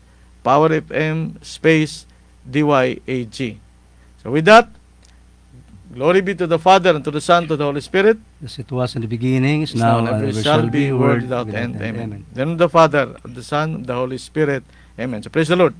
Speaker 2: Power FM space DYAG. So with that, glory be to the Father, and to the Son, to the Holy Spirit.
Speaker 3: As it was in the beginning, is
Speaker 2: now,
Speaker 3: now,
Speaker 2: and ever shall be, world without end. Amen. Then of the Father, of the Son, of the Holy Spirit. Amen. So praise the Lord.